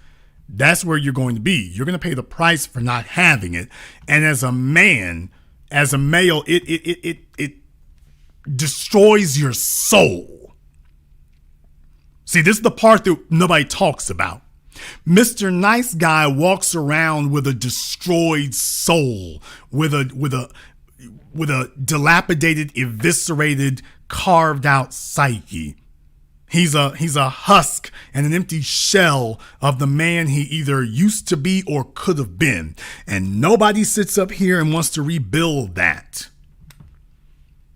That's where you're going to be. You're going to pay the price for not having it. And as a man, as a male, it destroys your soul. See, this is the part that nobody talks about. Mr. Nice Guy walks around with a destroyed soul, with a dilapidated, eviscerated, carved out psyche. He's a husk and an empty shell of the man he either used to be or could have been. And nobody sits up here and wants to rebuild that.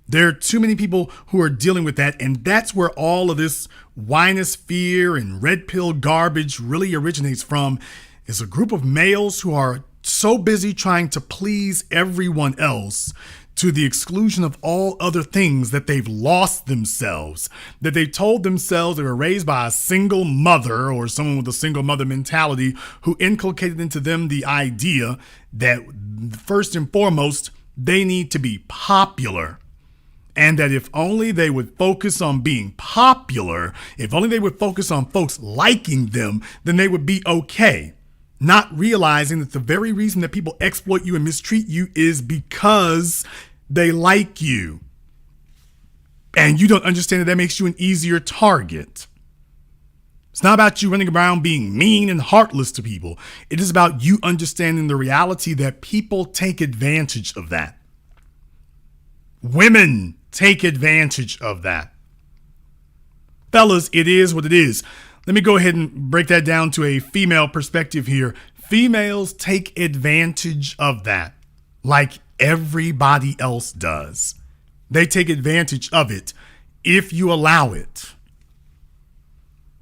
There are too many people who are dealing with that, and that's where all of this winosphere and red pill garbage really originates from, is a group of males who are so busy trying to please everyone else to the exclusion of all other things that they've lost themselves, that they told themselves they were raised by a single mother or someone with a single mother mentality who inculcated into them the idea that first and foremost, they need to be popular. And that if only they would focus on being popular, if only they would focus on folks liking them, then they would be okay. Not realizing that the very reason that people exploit you and mistreat you is because they like you. And you don't understand that makes you an easier target. It's not about you running around being mean and heartless to people. It is about you understanding the reality that people take advantage of that. Women take advantage of that. Fellas, it is what it is. Let me go ahead and break that down to a female perspective here. Females take advantage of that like everybody else does. They take advantage of it if you allow it.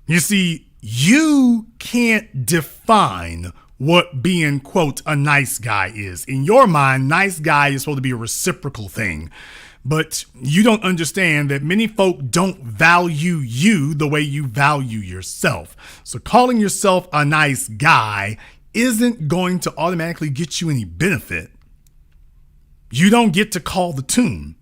You see, you can't define what being, quote, a nice guy is. In your mind, nice guy is supposed to be a reciprocal thing. But you don't understand that many folk don't value you the way you value yourself. So calling yourself a nice guy isn't going to automatically get you any benefit. You don't get to call the tune.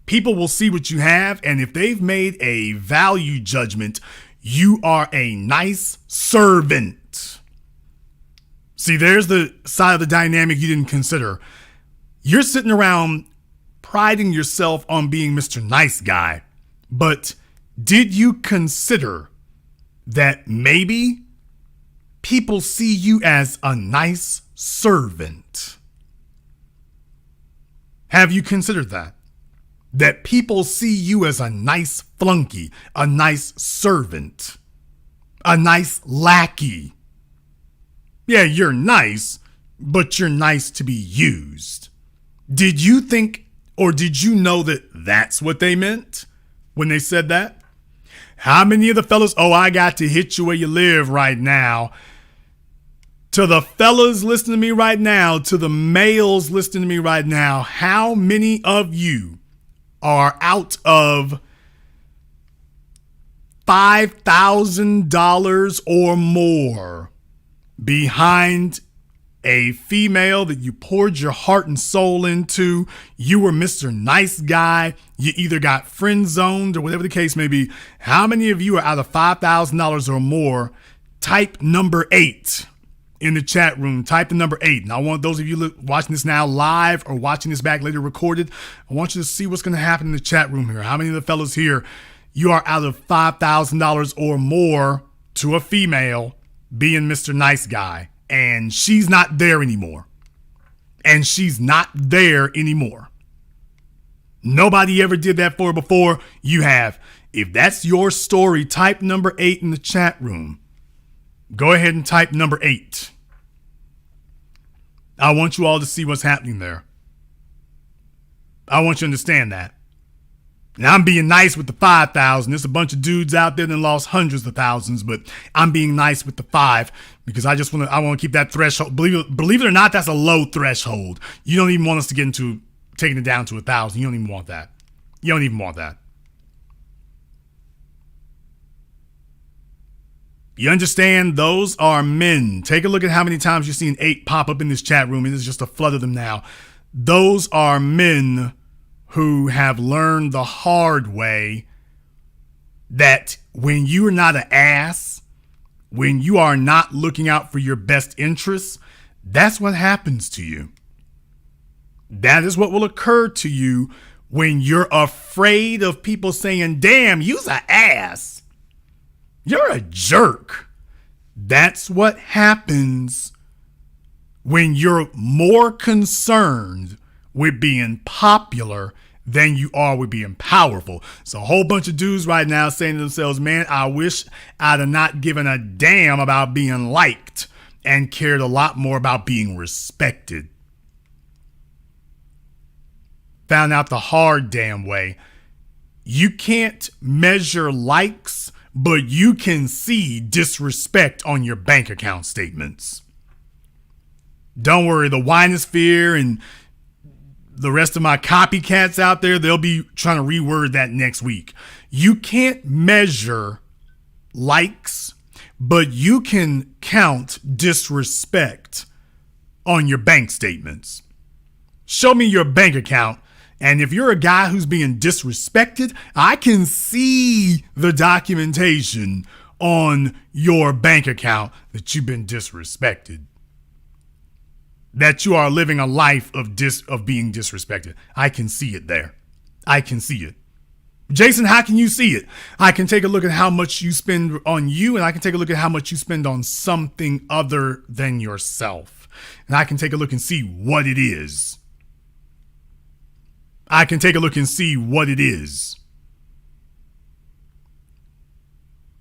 People will see what you have, and if they've made a value judgment, you are a nice servant. See, there's the side of the dynamic you didn't consider. You're sitting around priding yourself on being Mr. Nice Guy, but did you consider that maybe people see you as a nice servant? Have you considered that? That people see you as a nice flunky, a nice servant, a nice lackey. Yeah, you're nice, but you're nice to be used. Did you think, or did you know that that's what they meant when they said that? How many of the fellas, I got to hit you where you live right now. To the fellas listening to me right now, to the males listening to me right now, how many of you are out of $5,000 or more behind a female that you poured your heart and soul into? You were Mr. Nice Guy. You either got friend zoned or whatever the case may be. How many of you are out of $5,000 or more? Type number 8 in the chat room. Type the number 8. And I want those of you watching this now live or watching this back later recorded, I want you to see what's going to happen in the chat room here. How many of the fellas here, you are out of $5,000 or more to a female being Mr. Nice Guy, and she's not there anymore. And she's not there anymore. Nobody ever did that for her before. You have. If that's your story, type number 8 in the chat room. Go ahead and type number 8. I want you all to see what's happening there. I want you to understand that. Now, I'm being nice with the 5,000. There's a bunch of dudes out there that lost hundreds of thousands, but I'm being nice with the 5 because I want to keep that threshold. Believe it or not, that's a low threshold. You don't even want us to get into taking it down to 1,000. You don't even want that. You don't even want that. You understand? Those are men. Take a look at how many times you've seen 8 pop up in this chat room. It is just a flood of them now. Those are men who have learned the hard way that when you are not an ass, when you are not looking out for your best interests, that's what happens to you. That is what will occur to you when you're afraid of people saying, damn, you's an ass. You're a jerk. That's what happens when you're more concerned with being popular than you are with being powerful. So a whole bunch of dudes right now saying to themselves, man, I wish I'd have not given a damn about being liked and cared a lot more about being respected. Found out the hard damn way. You can't measure likes, but you can see disrespect on your bank account statements. Don't worry, the Winosphere and the rest of my copycats out there, they'll be trying to reword that next week. You can't measure likes, but you can count disrespect on your bank statements. Show me your bank account, and if you're a guy who's being disrespected, I can see the documentation on your bank account that you've been disrespected. That you are living a life of being disrespected. I can see it there. I can see it. Jason, how can you see it? I can take a look at how much you spend on you, and I can take a look at how much you spend on something other than yourself. And I can take a look and see what it is. I can take a look and see what it is.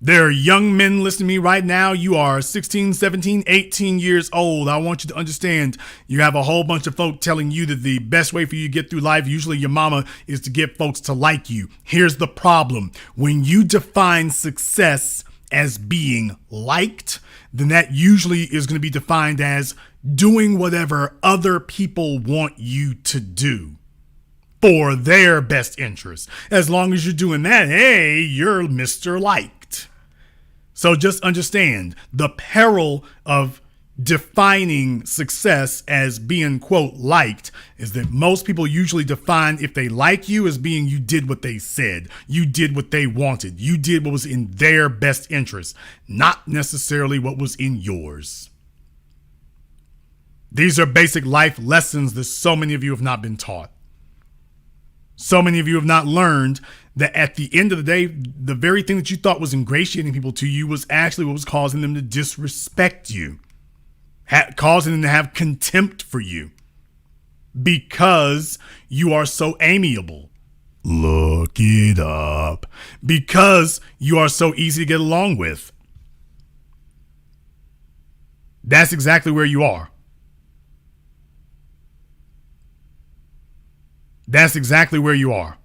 There are young men listening to me right now. You are 16, 17, 18 years old. I want you to understand you have a whole bunch of folk telling you that the best way for you to get through life, usually your mama, is to get folks to like you. Here's the problem. When you define success as being liked, then that usually is going to be defined as doing whatever other people want you to do. for their best interest. As long as you're doing that, hey, you're Mr. Liked. So just understand the peril of defining success as being, quote, liked is that most people usually define if they like you as being you did what they said, you did what they wanted, you did what was in their best interest, not necessarily what was in yours. These are basic life lessons that so many of you have not been taught. So many of you have not learned that at the end of the day, the very thing that you thought was ingratiating people to you was actually what was causing them to disrespect you. Causing them to have contempt for you because you are so amiable. Look it up. Because you are so easy to get along with. That's exactly where you are. That's exactly where you are.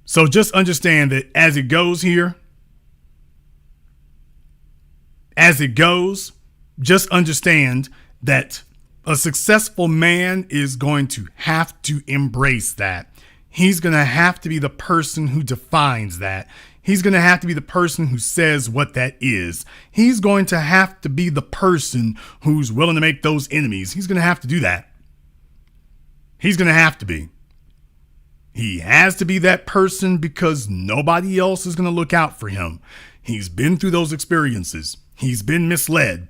So just understand that as it goes, just understand that a successful man is going to have to embrace that. He's going to have to be the person who defines that. He's going to have to be the person who says what that is. He's going to have to be the person who's willing to make those enemies. He's going to have to do that. He's going to have to be. He has to be that person because nobody else is going to look out for him. He's been through those experiences. He's been misled.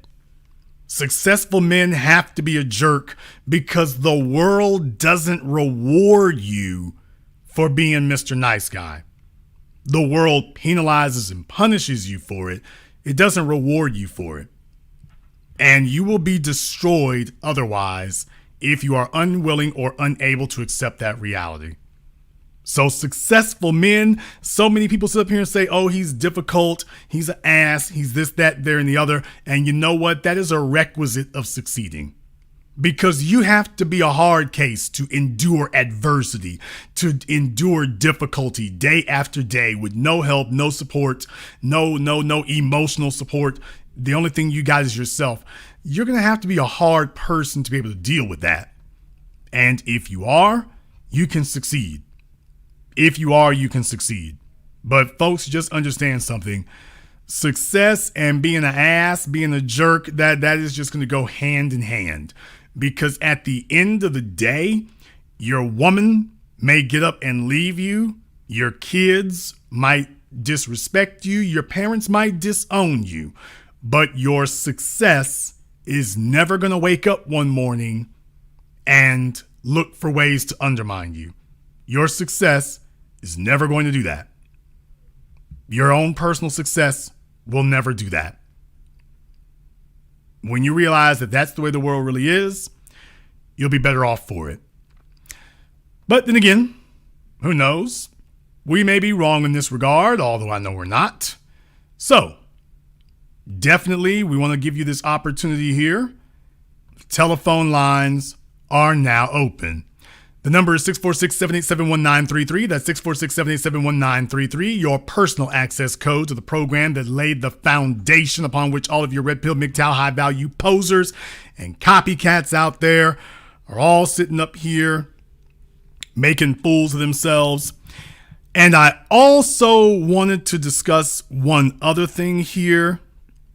Successful men have to be a jerk because the world doesn't reward you for being Mr. Nice Guy. The world penalizes and punishes you for it. It doesn't reward you for it. And you will be destroyed otherwise if you are unwilling or unable to accept that reality. So successful men, so many people sit up here and say, oh, he's difficult, he's an ass, he's this, that, there, and the other. And you know what? That is a requisite of succeeding. Because you have to be a hard case to endure adversity, to endure difficulty day after day with no help, no support, no emotional support. The only thing you got is yourself. You're going to have to be a hard person to be able to deal with that. And if you are, you can succeed. If you are, you can succeed. But folks, just understand something. Success and being an ass, being a jerk, that is just going to go hand in hand. Because at the end of the day, your woman may get up and leave you. Your kids might disrespect you. Your parents might disown you. But your success is never going to wake up one morning and look for ways to undermine you. Your success is never going to do that. Your own personal success will never do that. When you realize that that's the way the world really is, you'll be better off for it. But then again, who knows? We may be wrong in this regard, although I know we're not. So, definitely we want to give you this opportunity here. Telephone lines are now open. The number is 646-787-1933. That's 646-787-1933. Your personal access code to the program that laid the foundation upon which all of your red pill, MGTOW, high value posers and copycats out there are all sitting up here making fools of themselves. And I also wanted to discuss one other thing here.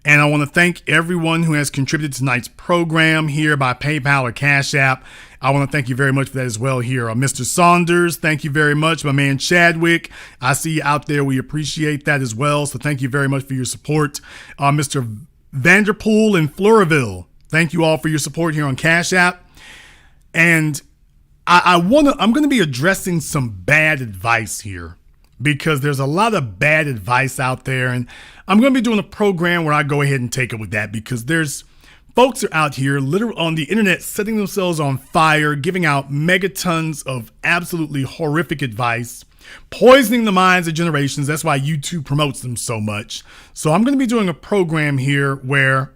And I want to thank everyone who has contributed to tonight's program here by PayPal or Cash App. I want to thank you very much for that as well here. Mr. Saunders, thank you very much. My man Chadwick, I see you out there. We appreciate that as well. So thank you very much for your support. Mr. Vanderpool in Floraville, thank you all for your support here on Cash App. And I'm going to be addressing some bad advice here because there's a lot of bad advice out there. And I'm going to be doing a program where I go ahead and take it with that because there's folks are out here literally on the internet setting themselves on fire, giving out megatons of absolutely horrific advice, poisoning the minds of generations. That's why YouTube promotes them so much. So I'm going to be doing a program here where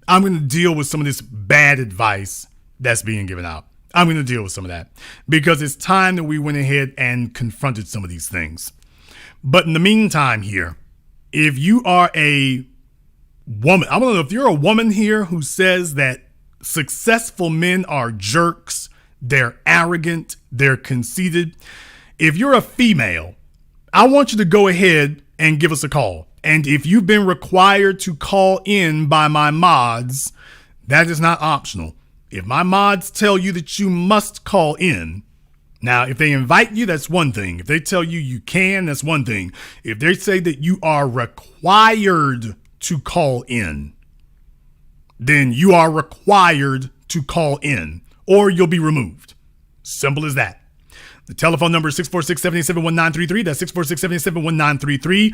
I'm going to deal with some of this bad advice that's being given out. I'm going to deal with some of that because it's time that we went ahead and confronted some of these things. But in the meantime here, if you are a woman. I don't know if you're a woman here who says that successful men are jerks, they're arrogant, they're conceited. If you're a female, I want you to go ahead and give us a call. And if you've been required to call in by my mods, that is not optional. If my mods tell you that you must call in, now, if they invite you, that's one thing. If they tell you you can, that's one thing. If they say that you are required to call in, then you are required to call in or you'll be removed. Simple as that. The telephone number is 646-787-1933. That's 646-787-1933.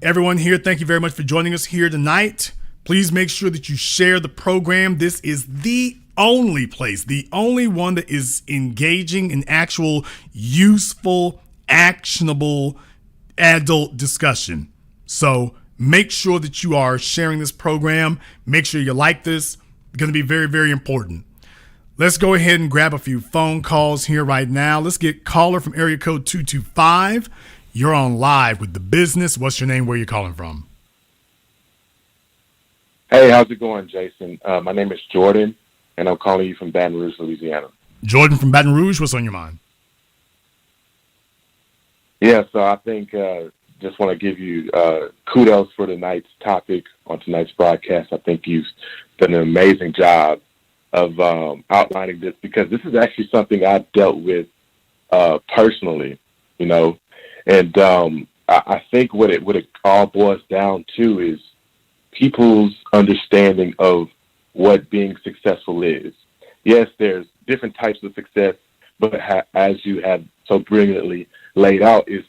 Everyone here, thank you very much for joining us here tonight. Please make sure that you share the program. This is the only place, the only one that is engaging in actual useful, actionable adult discussion. So make sure that you are sharing this program. Make sure you like this. It's going to be very, very important. Let's go ahead and grab a few phone calls here right now. Let's get caller from area code 225. You're on live with The Business. What's your name? Where are you calling from? Hey, how's it going, Jason? My name is Jordan, and I'm calling you from Baton Rouge, Louisiana. Jordan from Baton Rouge, what's on your mind? Yeah, so I think just want to give you kudos for tonight's topic on tonight's broadcast. I think you've done an amazing job of outlining this, because this is actually something I've dealt with personally, you know. And I think what it all boils down to is people's understanding of what being successful is. Yes, there's different types of success, but as you have so brilliantly laid out, is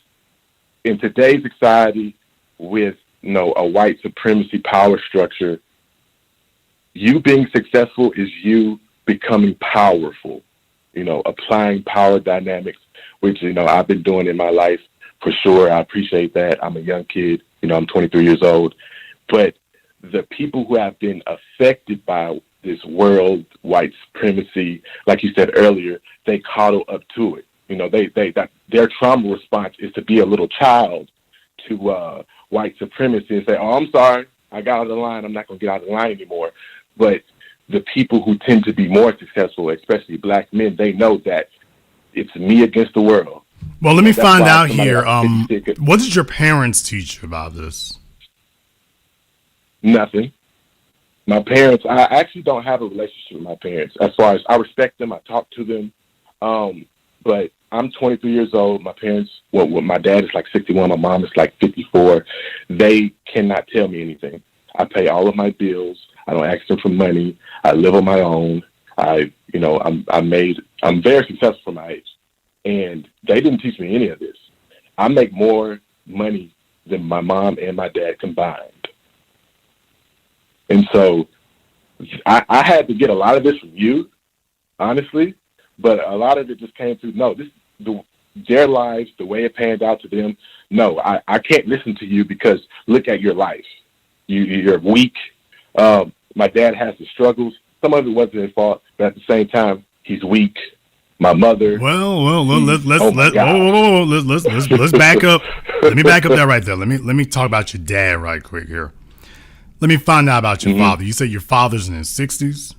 in today's society with, you know, a white supremacy power structure, you being successful is you becoming powerful, you know, applying power dynamics, which, you know, I've been doing in my life for sure. I appreciate that. I'm a young kid, you know, I'm 23 years old, but the people who have been affected by this world white supremacy, like you said earlier, they coddle up to it. You know, their trauma response is to be a little child to white supremacy and say, "Oh, I'm sorry, I got out of the line. I'm not going to get out of the line anymore." But the people who tend to be more successful, especially black men, they know that it's me against the world. Well, let me find out here. What did your parents teach you about this? Nothing. My parents, I actually don't have a relationship with my parents. As far as I respect them, I talk to them. But I'm 23 years old. My parents, well, my dad is like 61. My mom is like 54. They cannot tell me anything. I pay all of my bills. I don't ask them for money. I live on my own. I'm very successful for my age. And they didn't teach me any of this. I make more money than my mom and my dad combined. And so I had to get a lot of this from you, honestly, but a lot of it just came through, their lives, the way it panned out to them. No, I can't listen to you because look at your life. You're weak. My dad has the struggles. Some of it wasn't his fault, but at the same time, he's weak. My mother. Well, let's back up. Let me back up there right there. Let me talk about your dad right quick here. Let me find out about your father. You said your father's in his 60s?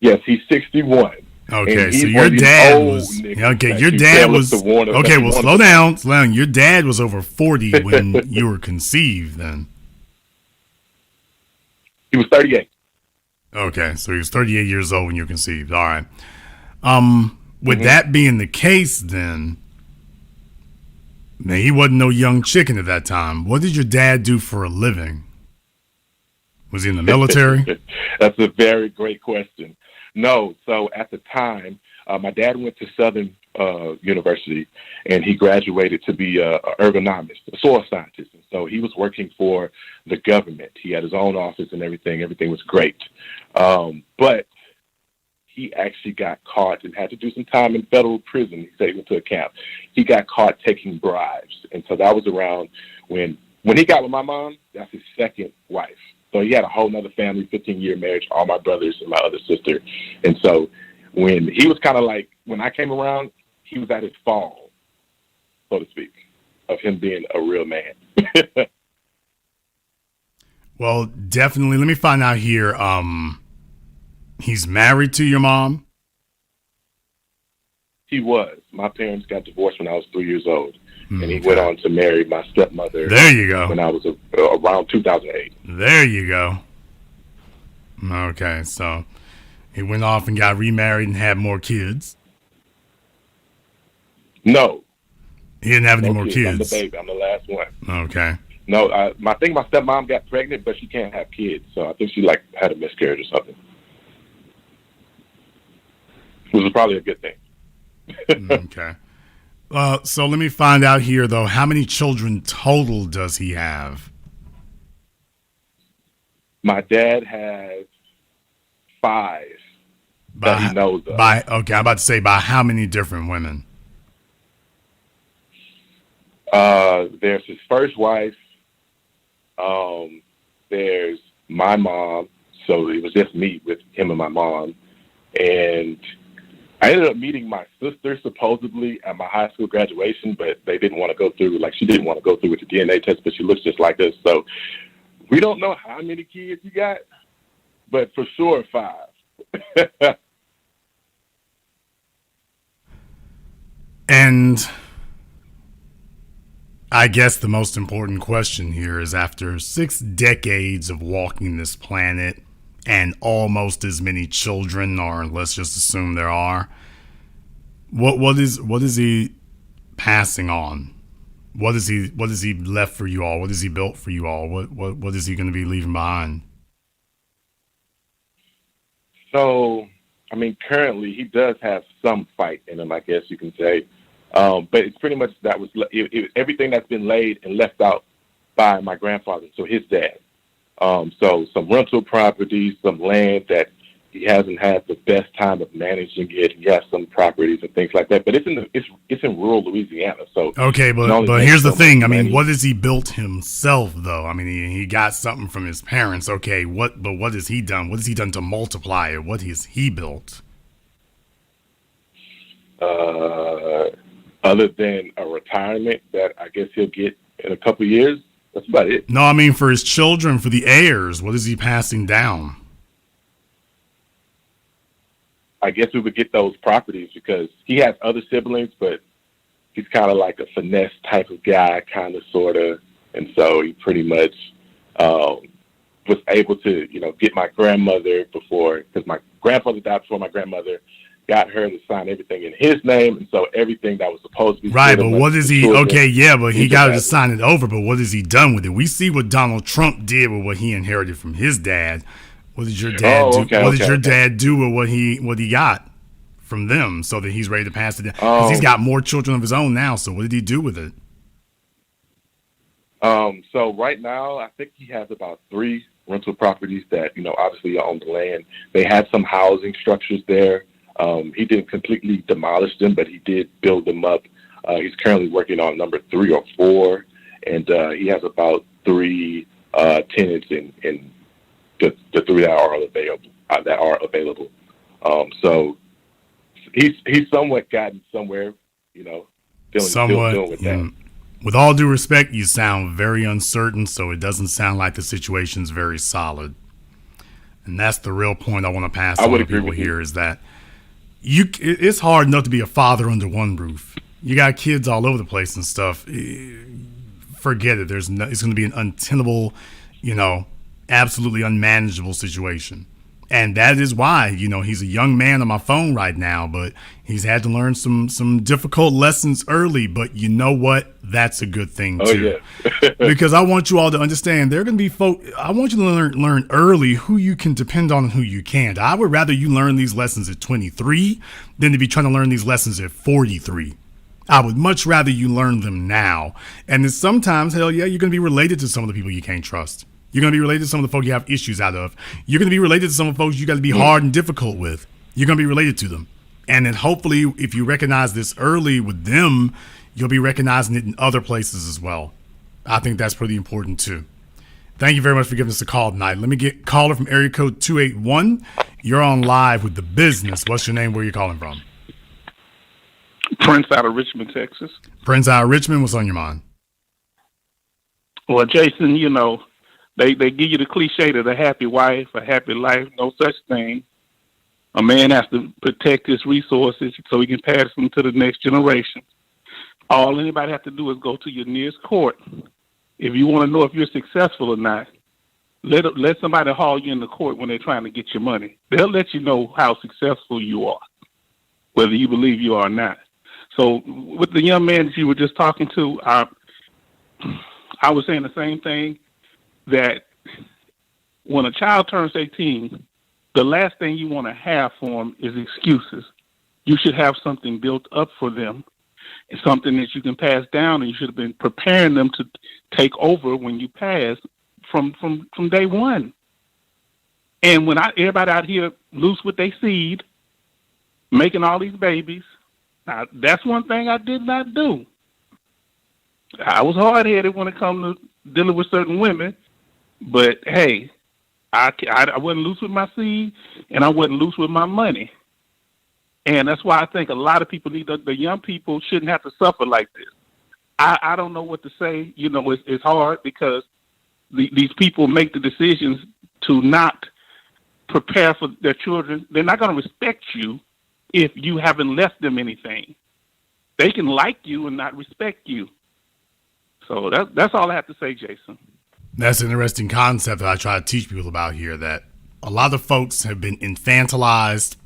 Yes, he's 61. Okay, so your dad was... Okay, your dad was... Okay, well, slow down. Your dad was over 40 when you were conceived then. He was 38. Okay, so he was 38 years old when you were conceived. All right. With that being the case then... Now, he wasn't no young chicken at that time. What did your dad do for a living? Was he in the military? That's a very great question. No. So at the time, my dad went to Southern University, and he graduated to be an ergonomist, a soil scientist. And so he was working for the government. He had his own office and everything. Everything was great. But he actually got caught and had to do some time in federal prison. He said he went to a camp. He got caught taking bribes. And so that was around when he got with my mom, that's his second wife. So he had a whole nother family, 15-year marriage, all my brothers and my other sister. And so when he was kind of like, when I came around, he was at his fall, so to speak, of him being a real man. Well, definitely. Let me find out here. He's married to your mom? He was. My parents got divorced when I was 3 years old, and he went on to marry my stepmother. There you go. When I was around 2008. There you go. Okay, so he went off and got remarried and had more kids. No. He didn't have any more kids. I'm the baby. I'm the last one. Okay. No, I think my stepmom got pregnant, but she can't have kids, so I think she had a miscarriage or something. Which was probably a good thing. Okay. So let me find out here, though. How many children total does he have? My dad has 5 that he knows of. Okay, I'm about to say by how many different women? There's his first wife. There's my mom. So it was just me with him and my mom. And I ended up meeting my sister supposedly at my high school graduation, but they didn't want to go through. She didn't want to go through with the DNA test, but she looks just like us. So we don't know how many kids you got, but for sure 5. And I guess the most important question here is, after 6 decades of walking this planet and almost as many children, or let's just assume there are, what is he passing on? What is he left for you all? What has he built for you all? What is he going to be leaving behind? So, I mean, currently he does have some fight in him, I guess you can say. But it's pretty much everything that's been laid and left out by my grandfather, so his dad. So some rental properties, some land that he hasn't had the best time of managing it. He has some properties and things like that, but it's in rural Louisiana. So okay, but here's the thing. I mean, what has he built himself, though? I mean, he got something from his parents. Okay, what has he done? What has he done to multiply it? What has he built? Other than a retirement that I guess he'll get in a couple of years, that's about it. No, I mean for his children, for the heirs, what is he passing down? I guess we would get those properties because he has other siblings, but he's kind of like a finesse type of guy, kind of, sort of. And so he pretty much was able to, get my grandmother because my grandfather died before my grandmother, got her to sign everything in his name. And so everything that was supposed to be right, but what is he? Children, okay, yeah, but he got her to sign it over. But what has he done with it? We see what Donald Trump did with what he inherited from his dad. What did your dad do? What did your dad do with what he got from them, so that he's ready to pass it down? Because he's got more children of his own now. So what did he do with it? So right now, I think he has about 3 rental properties that obviously are on the land. They had some housing structures there. He didn't completely demolish them, but he did build them up. He's currently working on number 3 or 4, and he has about 3 tenants in the 3 that are available. So he's somewhat gotten somewhere, dealing with that. With all due respect, you sound very uncertain, so it doesn't sound like the situation's very solid. And that's the real point I want to pass on to people here, is that it's hard enough to be a father under one roof. You got kids all over the place and stuff. Forget it. It's going to be an untenable, absolutely unmanageable situation. And that is why, he's a young man on my phone right now, but he's had to learn some difficult lessons early. But you know what? That's a good thing, too. Oh, yeah. Because I want you all to understand, there are going to be folk. I want you to learn early who you can depend on and who you can't. I would rather you learn these lessons at 23 than to be trying to learn these lessons at 43. I would much rather you learn them now. And then sometimes, hell yeah, you're going to be related to some of the people you can't trust. You're going to be related to some of the folk you have issues out of. You're going to be related to some of the folks you got to be hard and difficult with. You're going to be related to them. And then hopefully, if you recognize this early with them, you'll be recognizing it in other places as well. I think that's pretty important too. Thank you very much for giving us a call tonight. Let me get caller from area code 281. You're on live with The Business. What's your name? Where are you calling from? Prince out of Richmond, Texas. Prince out of Richmond. What's on your mind? Well, Jason, They give you the cliche of a happy wife, a happy life. No such thing. A man has to protect his resources so he can pass them to the next generation. All anybody has to do is go to your nearest court. If you want to know if you're successful or not, let somebody haul you in the court when they're trying to get your money. They'll let you know how successful you are, whether you believe you are or not. So with the young man that you were just talking to, I was saying the same thing, that when a child turns 18, the last thing you want to have for them is excuses. You should have something built up for them. It's something that you can pass down, and you should have been preparing them to take over when you pass from day one. And when everybody out here loose with their seed, making all these babies, now, that's one thing I did not do. I was hard-headed when it comes to dealing with certain women, but hey, I wasn't loose with my seed, and I wasn't loose with my money. And that's why I think a lot of people the young people shouldn't have to suffer like this. I don't know what to say. You know, it's hard because these people make the decisions to not prepare for their children. They're not going to respect you if you haven't left them anything. They can like you and not respect you. So that's all I have to say, Jason. That's an interesting concept that I try to teach people about here, that a lot of folks have been infantilized.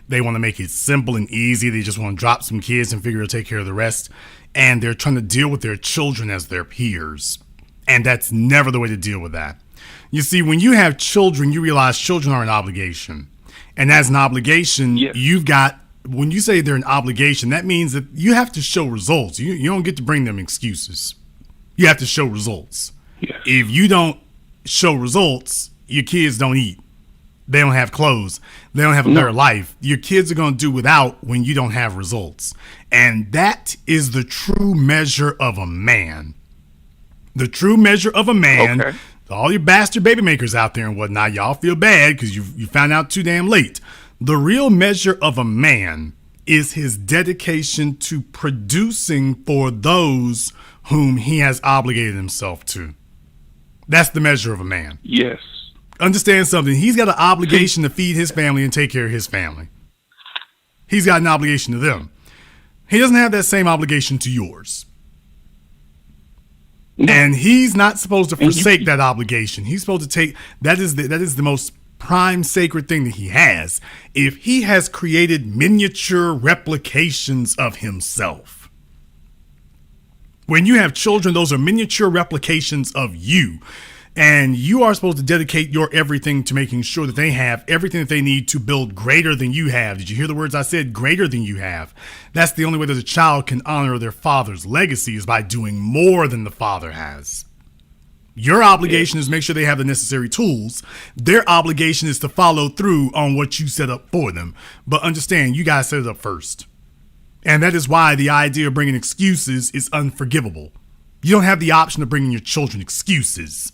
They want to make it simple and easy. They just want to drop some kids and figure it'll take care of the rest. And they're trying to deal with their children as their peers. And that's never the way to deal with that. You see, when you have children, you realize children are an obligation. And as an obligation, yes, you've got, when you say they're an obligation, that means that you have to show results. You don't get to bring them excuses. You have to show results. Yes. If you don't show results, your kids don't eat. They don't have clothes. They don't have a better life. Your kids are going to do without when you don't have results. And that is the true measure of a man. The true measure of a man. Okay. All your bastard baby makers out there and whatnot, y'all feel bad because you found out too damn late. The real measure of a man is his dedication to producing for those whom he has obligated himself to. That's the measure of a man. Yes. Understand something. He's got an obligation to feed his family and take care of his family. He's got an obligation to them. He doesn't have that same obligation to yours. No. And he's not supposed to forsake that obligation. He's supposed to take, that is the most prime sacred thing that he has. If he has created miniature replications of himself. When you have children, those are miniature replications of you. And you are supposed to dedicate your everything to making sure that they have everything that they need to build greater than you have. Did you hear the words I said? Greater than you have. That's the only way that a child can honor their father's legacy, is by doing more than the father has. Your obligation is make sure they have the necessary tools. Their obligation is to follow through on what you set up for them. But understand, you guys set it up first. And that is why the idea of bringing excuses is unforgivable. You don't have the option of bringing your children excuses,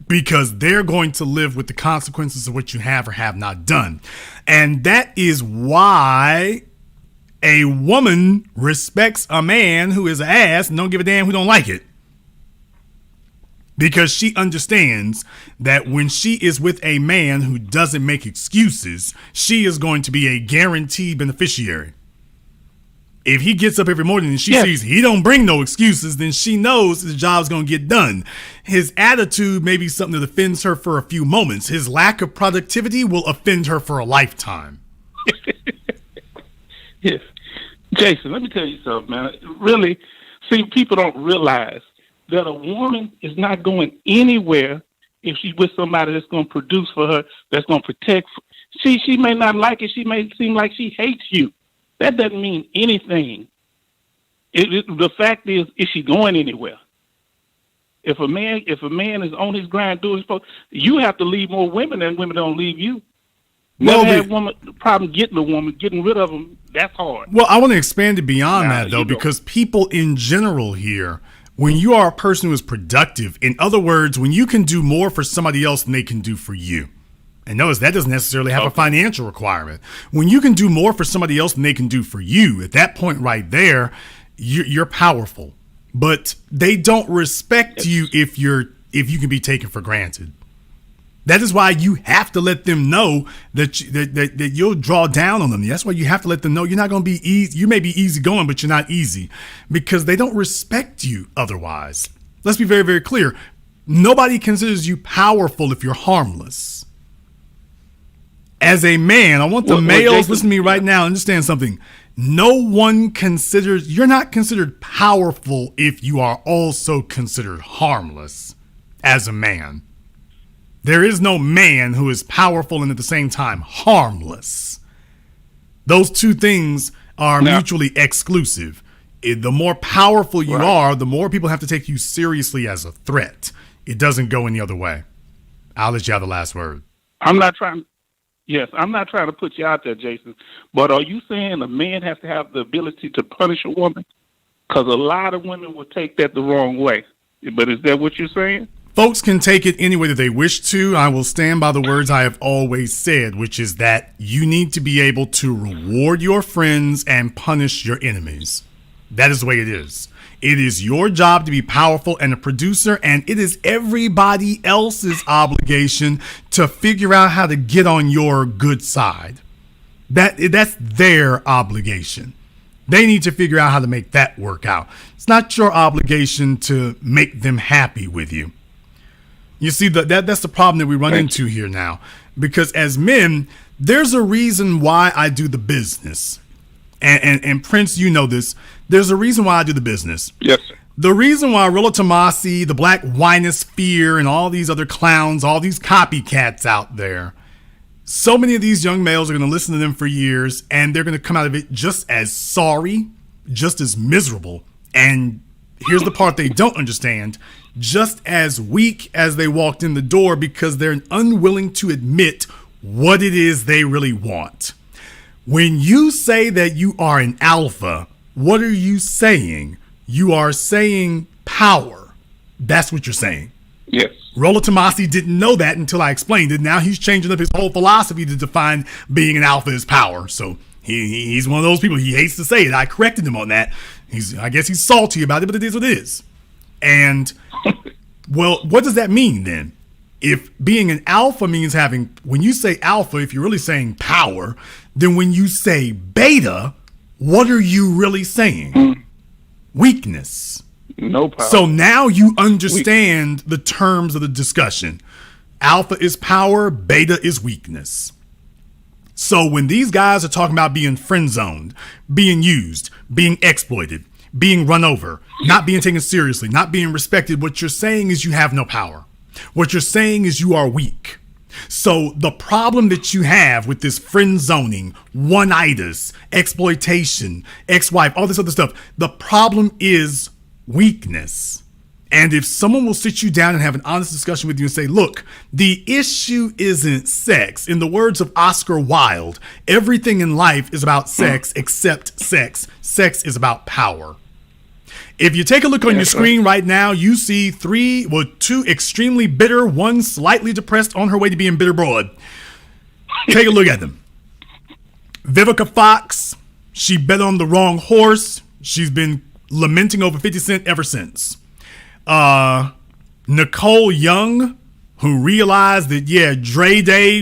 because they're going to live with the consequences of what you have or have not done. And that is why a woman respects a man who is an ass and don't give a damn who don't like it. Because she understands that when she is with a man who doesn't make excuses, she is going to be a guaranteed beneficiary. If he gets up every morning and she sees he don't bring no excuses, then she knows the job's going to get done. His attitude may be something that offends her for a few moments. His lack of productivity will offend her for a lifetime. Yes. Jason, let me tell you something, man. Really, see, people don't realize that a woman is not going anywhere if she's with somebody that's going to produce for her, that's going to protect. She may not like it. She may seem like she hates you. That doesn't mean anything. The fact is she going anywhere? If a man is on his grind doing his post, you have to leave more women than women don't leave you. Never had woman problem getting a woman, getting rid of them. That's hard. Well, I want to expand it beyond that though, because people in general here, when you are a person who is productive, in other words, when you can do more for somebody else than they can do for you. And notice that doesn't necessarily have a financial requirement. When you can do more for somebody else than they can do for you, at that point right there, you're powerful. But they don't respect you if you're if you can be taken for granted. That is why you have to let them know that you'll draw down on them. That's why you have to let them know you're not going to be easy. You may be easygoing, but you're not easy, because they don't respect you otherwise. Let's be very, very clear. Nobody considers you powerful if you're harmless. As a man, I want the males listening to me right now, understand something. No one considers, you're not considered powerful if you are also considered harmless as a man. There is no man who is powerful and at the same time harmless. Those two things are mutually exclusive. The more powerful you are, the more people have to take you seriously as a threat. It doesn't go any other way. I'll let you have the last word. I'm not trying to put you out there, Jason, but are you saying a man has to have the ability to punish a woman? Because a lot of women will take that the wrong way. But is that what you're saying? Folks can take it any way that they wish to. I will stand by the words I have always said, which is that you need to be able to reward your friends and punish your enemies. That is the way it is. It is your job to be powerful and a producer, and it is everybody else's obligation to figure out how to get on your good side. That's their obligation. They need to figure out how to make that work out. It's not your obligation to make them happy with you. You see, that's the problem that we run into here now. Because as men, there's a reason why I do the business. And Prince, you know this. There's a reason why I do the business. Yes, sir. The reason why Rilla Tomasi, the Black Winosphere, and all these other clowns, all these copycats out there, so many of these young males are going to listen to them for years, and they're going to come out of it just as sorry, just as miserable. And here's the part they don't understand. Just as weak as they walked in the door, because they're unwilling to admit what it is they really want. When you say that you are an alpha, what are you saying? You are saying power. That's what you're saying. Yes. Rolo Tomasi didn't know that until I explained it. Now he's changing up his whole philosophy to define being an alpha as power. So he's one of those people. He hates to say it. I corrected him on that. I guess he's salty about it, but it is what it is. And, well, what does that mean then? If being an alpha means when you say alpha, if you're really saying power, then when you say beta, what are you really saying? Weakness. No power. So now you understand the terms of the discussion. Alpha is power, beta is weakness. So when these guys are talking about being friend zoned, being used, being exploited, being run over, not being taken seriously, not being respected, what you're saying is you have no power. What you're saying is you are weak. So the problem that you have with this friend zoning, one-itis, exploitation, ex-wife, all this other stuff, the problem is weakness. And if someone will sit you down and have an honest discussion with you and say, look, the issue isn't sex. In the words of Oscar Wilde, everything in life is about sex except sex. Sex is about power. If you take a look on your screen right now, you see two extremely bitter, one slightly depressed on her way to being bitter broad. Take a look at them. Vivica Fox, she bet on the wrong horse. She's been lamenting over 50 Cent ever since. Nicole Young, who realized that, Dre Day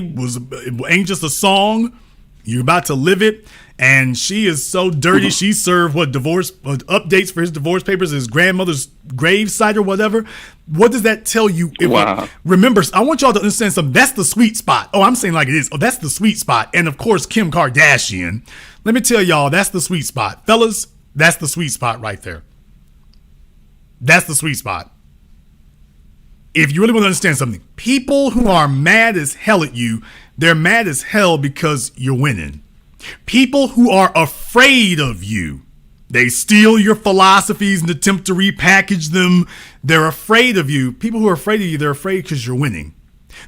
ain't just a song. You're about to live it. And she is so dirty. She served divorce updates for his divorce papers, his grandmother's gravesite or whatever. What does that tell you? Remember, I want y'all to understand something. That's the sweet spot. Oh, I'm saying like it is. Oh, that's the sweet spot. And of course, Kim Kardashian. Let me tell y'all, that's the sweet spot. Fellas, that's the sweet spot right there. That's the sweet spot. If you really want to understand something, people who are mad as hell at you, they're mad as hell because you're winning. People who are afraid of you, they steal your philosophies and attempt to repackage them. They're afraid of you. People who are afraid of you, they're afraid because you're winning.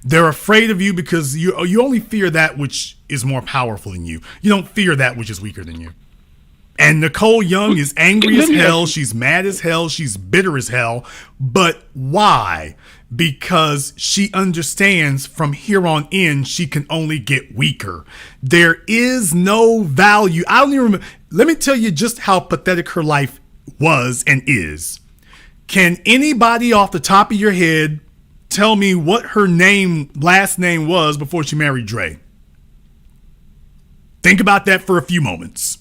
They're afraid of you because you only fear that which is more powerful than you. You don't fear that which is weaker than you. And Nicole Young is angry as hell. She's mad as hell. She's bitter as hell. But why? Because she understands from here on in, she can only get weaker. There is no value. I don't even remember. Let me tell you just how pathetic her life was and is. Can anybody off the top of your head tell me what her last name was before she married Dre? Think about that for a few moments.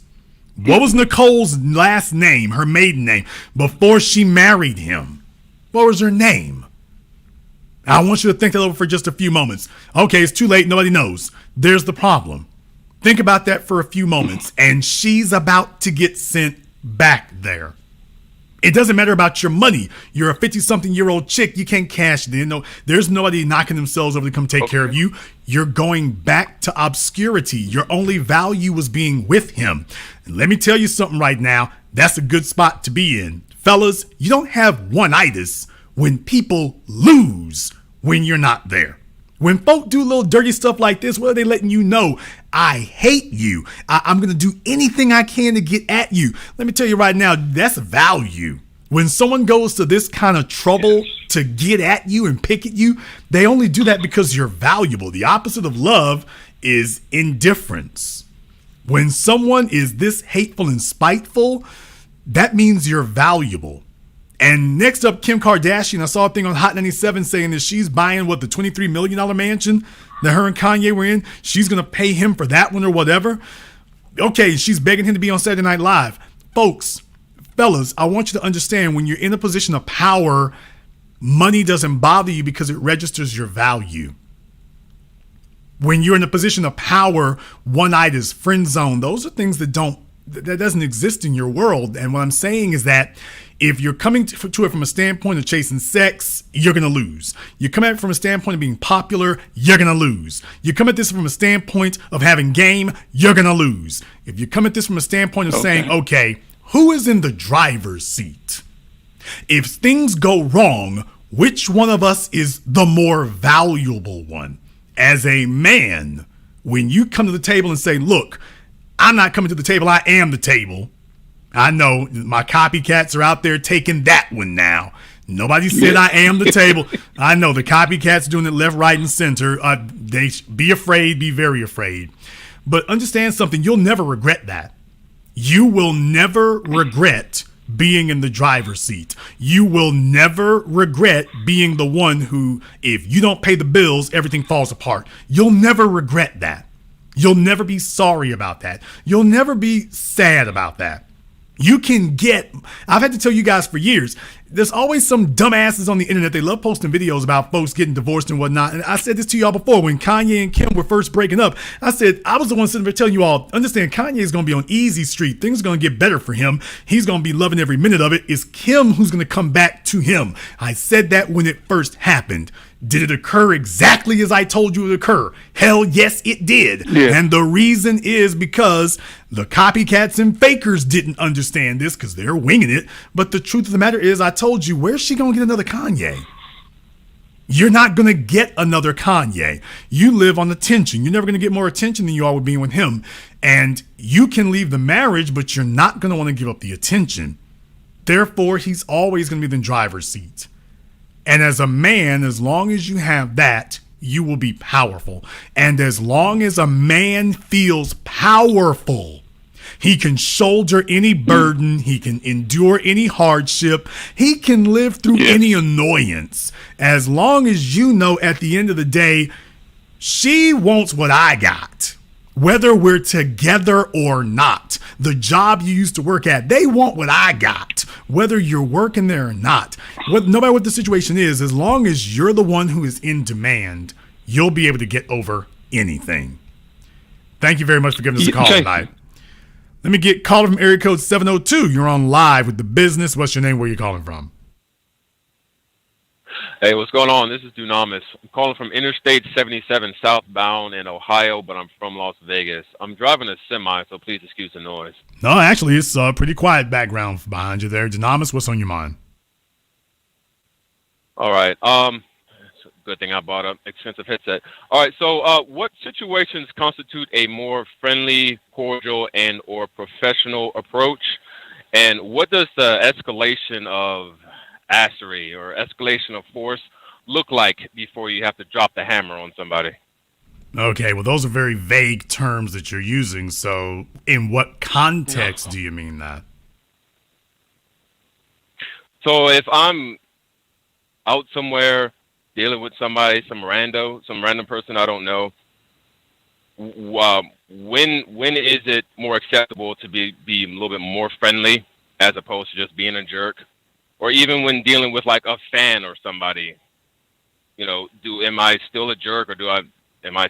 What was Nicole's last name, her maiden name, before she married him? What was her name? I want you to think that over for just a few moments. Okay, it's too late. Nobody knows. There's the problem. Think about that for a few moments, and she's about to get sent back there. It doesn't matter about your money. You're a 50-something-year-old chick. You can't cash it in. No, there's nobody knocking themselves over to come take care of you. You're going back to obscurity. Your only value was being with him. And let me tell you something right now. That's a good spot to be in. Fellas, you don't have one-itis when people lose when you're not there. When folk do little dirty stuff like this, what are they letting you know? I hate you. I'm going to do anything I can to get at you. Let me tell you right now, that's value. When someone goes to this kind of trouble to get at you and pick at you, they only do that because you're valuable. The opposite of love is indifference. When someone is this hateful and spiteful, that means you're valuable. And next up, Kim Kardashian. I saw a thing on Hot 97 saying that she's buying, the $23 million mansion that her and Kanye were in. She's going to pay him for that one or whatever. Okay, she's begging him to be on Saturday Night Live. Folks, fellas, I want you to understand when you're in a position of power, money doesn't bother you because it registers your value. When you're in a position of power, one-itis, friend zone, those are things that doesn't exist in your world. And what I'm saying is that if you're coming to it from a standpoint of chasing sex, you're going to lose. You come at it from a standpoint of being popular, you're going to lose. You come at this from a standpoint of having game, you're going to lose. If you come at this from a standpoint of saying, okay, who is in the driver's seat? If things go wrong, which one of us is the more valuable one? As a man, when you come to the table and say, look, I'm not coming to the table, I am the table. I know my copycats are out there taking that one now. Nobody said I am the table. I know the copycats doing it left, right, and center. They be afraid, be very afraid. But understand something, you'll never regret that. You will never regret being in the driver's seat. You will never regret being the one who, if you don't pay the bills, everything falls apart. You'll never regret that. You'll never be sorry about that. You'll never be sad about that. I've had to tell you guys for years, there's always some dumbasses on the internet. They love posting videos about folks getting divorced and whatnot. And I said this to y'all before when Kanye and Kim were first breaking up. I said, I was the one sitting there telling you all, understand Kanye is going to be on easy street. Things are going to get better for him. He's going to be loving every minute of it. It's Kim who's going to come back to him. I said that when it first happened. Did it occur exactly as I told you it would occur? Hell yes, it did. Yeah. And the reason is because the copycats and fakers didn't understand this because they're winging it. But the truth of the matter is, I told you, where's she going to get another Kanye? You're not going to get another Kanye. You live on attention. You're never going to get more attention than you are with being with him. And you can leave the marriage, but you're not going to want to give up the attention. Therefore, he's always going to be in the driver's seat. And as a man, as long as you have that, you will be powerful. And as long as a man feels powerful, he can shoulder any burden. He can endure any hardship. He can live through any annoyance. As long as you know at the end of the day, she wants what I got. Whether we're together or not, the job you used to work at, they want what I got, whether you're working there or not. No matter what the situation is, as long as you're the one who is in demand, you'll be able to get over anything. Thank you very much for giving us a call tonight. Let me get caller from area code 702. You're on live with The Business. What's your name? Where are you calling from? Hey, what's going on? This is Dunamis. I'm calling from Interstate 77 southbound in Ohio, but I'm from Las Vegas. I'm driving a semi, so please excuse the noise. No, actually, it's a pretty quiet background behind you there. Dunamis, what's on your mind? All right. It's a good thing I bought an expensive headset. All right, so what situations constitute a more friendly, cordial, and or professional approach? And what does the escalation of assery or escalation of force look like before you have to drop the hammer on somebody? Okay, well, those are very vague terms that you're using. So in what context do you mean that? So if I'm out somewhere dealing with somebody, some random person I don't know, when is it more acceptable to be a little bit more friendly as opposed to just being a jerk? Or even when dealing with like a fan or somebody, am I still a jerk, or am I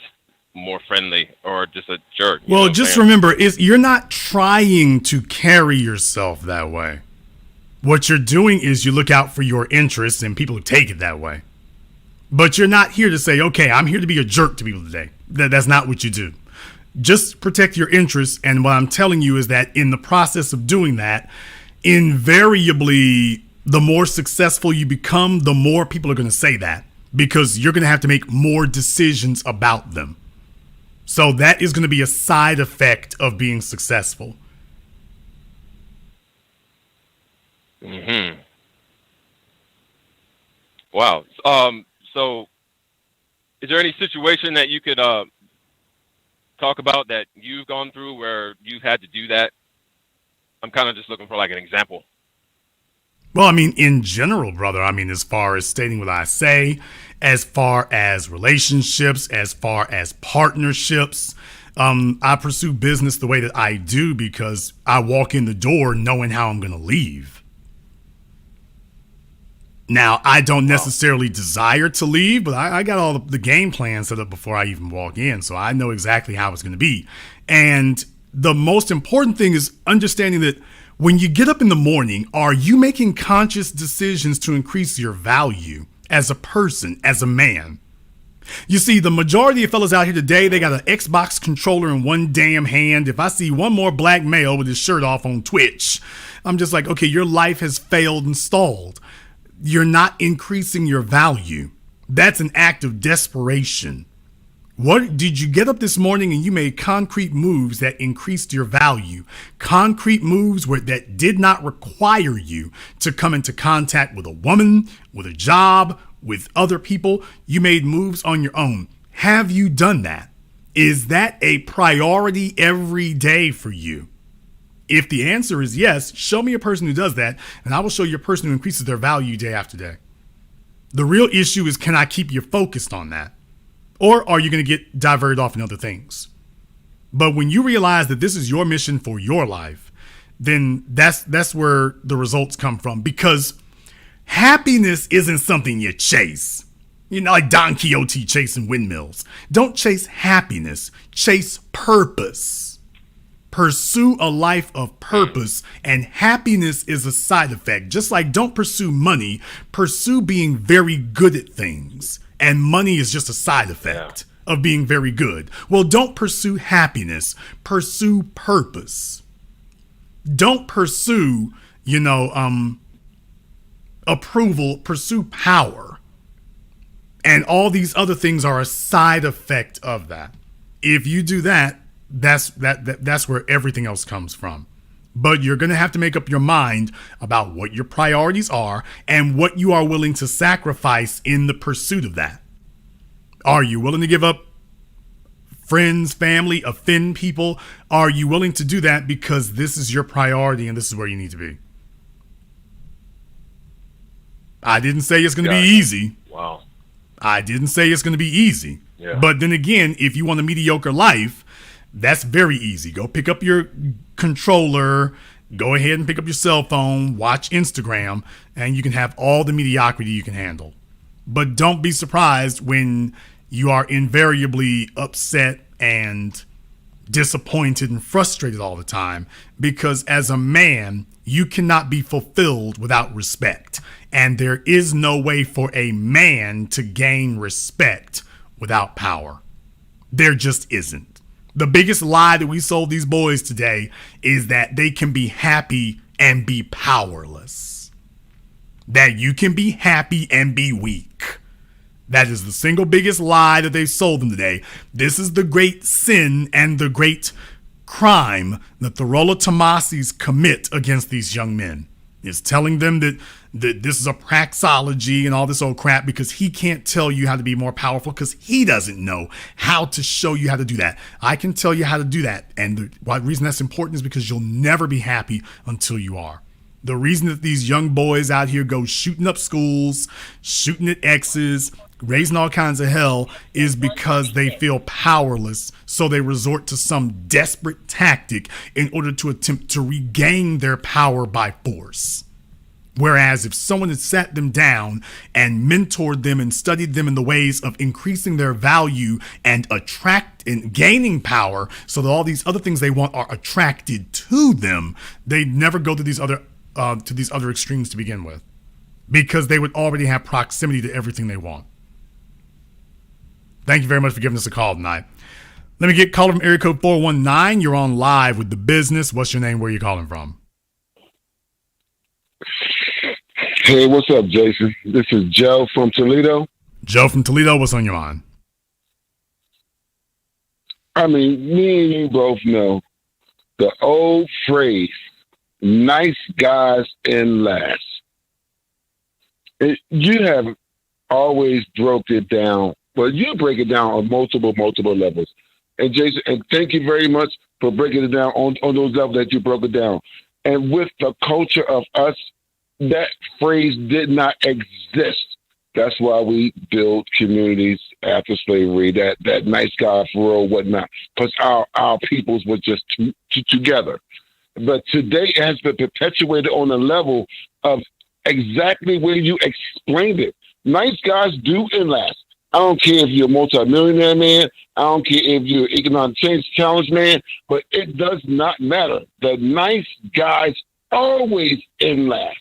more friendly or just a jerk? Well, just remember, you're not trying to carry yourself that way. What you're doing is you look out for your interests, and people take it that way. But you're not here to say, okay, I'm here to be a jerk to people today. That's not what you do. Just protect your interests. And what I'm telling you is that in the process of doing that, invariably, the more successful you become, the more people are going to say that, because you're going to have to make more decisions about them. So that is going to be a side effect of being successful. Mm-hmm. Wow. So is there any situation that you could talk about that you've gone through where you've had to do that? I'm kind of just looking for like an example. Well, I mean, in general, brother, as far as stating what I say, as far as relationships, as far as partnerships, I pursue business the way that I do because I walk in the door knowing how I'm going to leave. Now, I don't necessarily desire to leave, but I got all the game plan set up before I even walk in, so I know exactly how it's going to be. And the most important thing is understanding that when you get up in the morning, are you making conscious decisions to increase your value as a person, as a man? You see, the majority of fellas out here today, they got an Xbox controller in one damn hand. If I see one more black male with his shirt off on Twitch, I'm just like, okay, your life has failed and stalled. You're not increasing your value. That's an act of desperation. What did you get up this morning and you made concrete moves that increased your value? Concrete moves that did not require you to come into contact with a woman, with a job, with other people. You made moves on your own. Have you done that? Is that a priority every day for you? If the answer is yes, show me a person who does that, and I will show you a person who increases their value day after day. The real issue is, can I keep you focused on that? Or are you going to get diverted off in other things? But when you realize that this is your mission for your life, then that's where the results come from. Because happiness isn't something you chase. Like Don Quixote chasing windmills. Don't chase happiness. Chase purpose. Pursue a life of purpose, and happiness is a side effect. Just like don't pursue money, pursue being very good at things. And money is just a side effect of being very good. Well, don't pursue happiness. Pursue purpose. Don't pursue, approval. Pursue power. And all these other things are a side effect of that. If you do that, that's where everything else comes from. But you're going to have to make up your mind about what your priorities are and what you are willing to sacrifice in the pursuit of that. Are you willing to give up friends, family, offend people? Are you willing to do that because this is your priority and this is where you need to be? I didn't say it's going to be easy. Wow. I didn't say it's going to be easy. Yeah. But then again, if you want a mediocre life, that's very easy. Go pick up your controller, go ahead and pick up your cell phone, watch Instagram, and you can have all the mediocrity you can handle. But don't be surprised when you are invariably upset and disappointed and frustrated all the time, because as a man, you cannot be fulfilled without respect. And there is no way for a man to gain respect without power. There just isn't. The biggest lie that we sold these boys today is that they can be happy and be powerless. That you can be happy and be weak. That is the single biggest lie that they sold them today. This is the great sin and the great crime that the Rollo Tomasis commit against these young men. Is telling them that this is a praxology and all this old crap because he can't tell you how to be more powerful because he doesn't know how to show you how to do that. I can tell you how to do that. And the reason that's important is because you'll never be happy until you are. The reason that these young boys out here go shooting up schools, shooting at exes, raising all kinds of hell is because they feel powerless. So they resort to some desperate tactic in order to attempt to regain their power by force. Whereas if someone had sat them down and mentored them and studied them in the ways of increasing their value and gaining power so that all these other things they want are attracted to them, they'd never go to these other extremes to begin with, because they would already have proximity to everything they want. Thank you very much for giving us a call tonight. Let me get caller from area code 419. You're on live with The Business. What's your name? Where are you calling from? Hey, what's up, Jason? This is Joe from Toledo. Joe from Toledo, what's on your mind? I mean, me and you both know the old phrase, nice guys in last. You have always broke it down, but you break it down on multiple levels. And Jason, and thank you very much for breaking it down on those levels that you broke it down. And with the culture of us, that phrase did not exist. That's why we built communities after slavery, that nice guy for real, whatnot, because our peoples were just together. But today it has been perpetuated on a level of exactly where you explained it. Nice guys do last. I don't care if you're a multi-millionaire man. I don't care if you're an economic change challenge man, but it does not matter. The nice guys always last.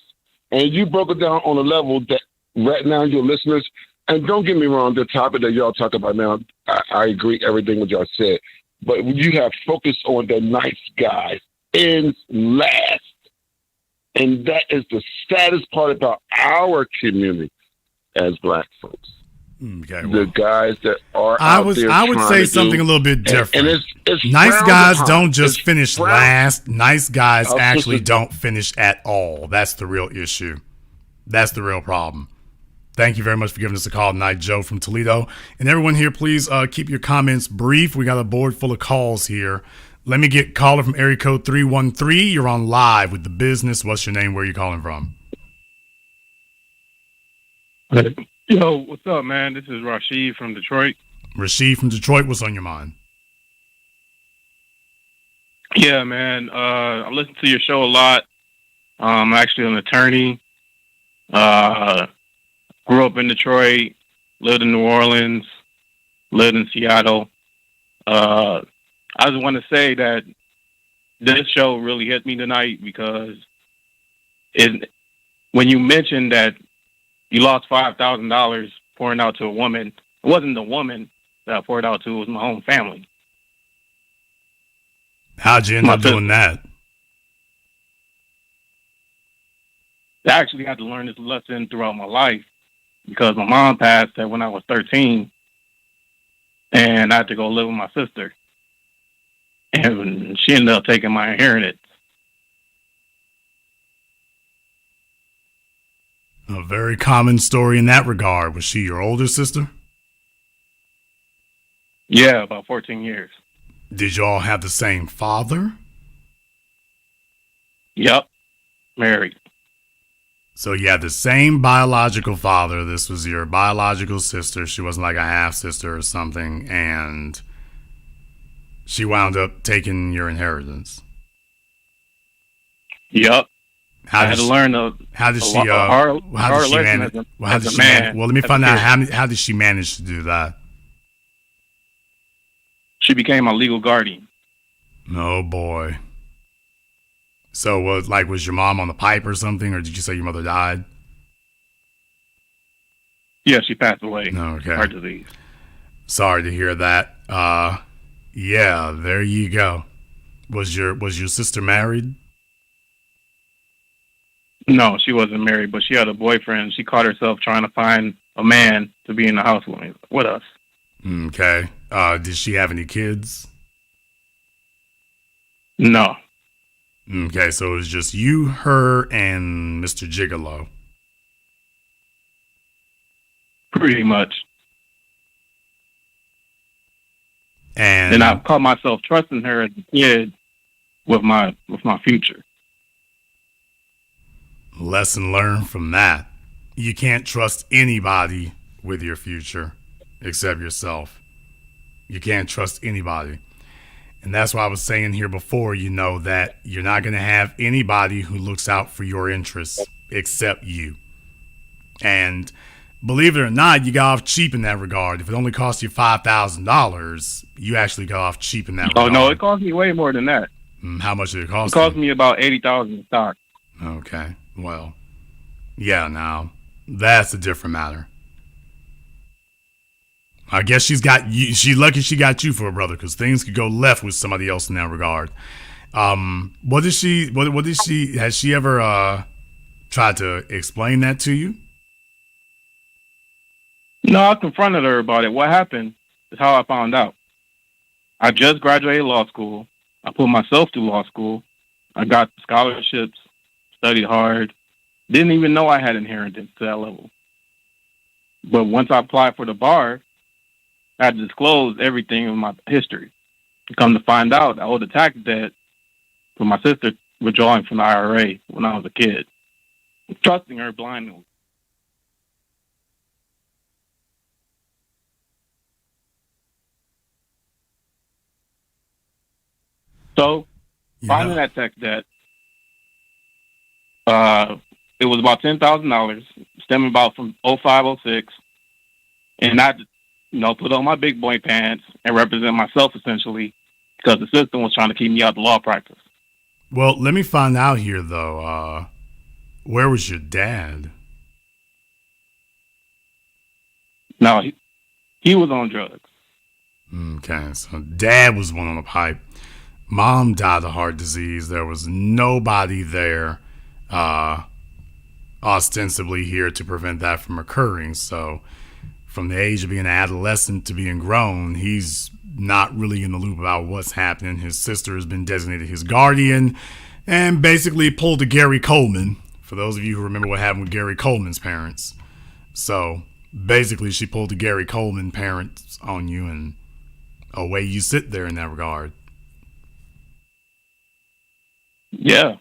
And you broke it down on a level that right now your listeners, and don't get me wrong, the topic that y'all talk about now, I agree everything what y'all said, but you have focused on the nice guys last. And that is the saddest part about our community as Black folks. Okay, well, the guys that are I would say something a little bit different. And it's nice guys don't just finish last. Nice guys actually don't finish at all. That's the real issue. That's the real problem. Thank you very much for giving us a call tonight, Joe from Toledo. And everyone here, please keep your comments brief. We got a board full of calls here. Let me get caller from area code 313. You're on live with The Business. What's your name? Where are you calling from? Yo, what's up, man? This is Rashid from Detroit. Rashid from Detroit, what's on your mind? Yeah, man. I listen to your show a lot. I'm actually an attorney. Grew up in Detroit, lived in New Orleans, lived in Seattle. I just want to say that this show really hit me tonight because when you mentioned that you lost $5,000 pouring out to a woman, it wasn't the woman that I poured out to, it was my own family. How'd you end up doing that? I actually had to learn this lesson throughout my life because my mom passed when I was 13, and I had to go live with my sister. And she ended up taking my inheritance. A very common story in that regard. Was she your older sister? Yeah, about 14 years. Did you all have the same father? Yep, married. So you had the same biological father. This was your biological sister. She wasn't like a half-sister or something, and she wound up taking your inheritance. Yep. I had to learn how did she manage? Well, let me find out how did she manage to do that? She became my legal guardian. Oh boy. So was your mom on the pipe or something, or did you say your mother died? Yeah, she passed away. Okay. Heart disease. Sorry to hear that. Yeah, there you go. Was your sister married? No, she wasn't married, but she had a boyfriend. She caught herself trying to find a man to be in the house with us. Okay. Did she have any kids? No. Okay, so it was just you, her, and Mr. Gigolo. Pretty much. And I caught myself trusting her as a kid with my future. Lesson learned from that. You can't trust anybody with your future except yourself. You can't trust anybody. And that's why I was saying here before, that you're not going to have anybody who looks out for your interests except you. And believe it or not, you got off cheap in that regard. If it only cost you $5,000, you actually got off cheap in that regard. Oh, no, it cost me way more than that. How much did it cost? It cost me about $80,000 in stock. Okay, well, yeah, now that's a different matter. I guess she's got you. She's lucky she got you for a brother, because things could go left with somebody else in that regard. What did she? What did she? Has she ever tried to explain that to you? No, I confronted her about it. What happened is how I found out. I just graduated law school. I put myself through law school. I got scholarships, studied hard. Didn't even know I had inheritance to that level. But once I applied for the bar, I had to disclose everything in my history. Come to find out, I owed a tax debt for my sister withdrawing from the IRA when I was a kid, trusting her blindly. So, finding that tax debt, it was about $10,000, stemming about from 0506, and I, put on my big boy pants and represent myself essentially, because the system was trying to keep me out of law practice. Well, let me find out here though. Where was your dad? No, he was on drugs. Okay, so dad was one on the pipe. Mom died of heart disease. There was nobody there, ostensibly here to prevent that from occurring. So, from the age of being an adolescent to being grown, he's not really in the loop about what's happening. His sister has been designated his guardian and basically pulled a Gary Coleman, for those of you who remember what happened with Gary Coleman's parents. So, basically, she pulled the Gary Coleman parents on you, and away you sit there in that regard. Yeah.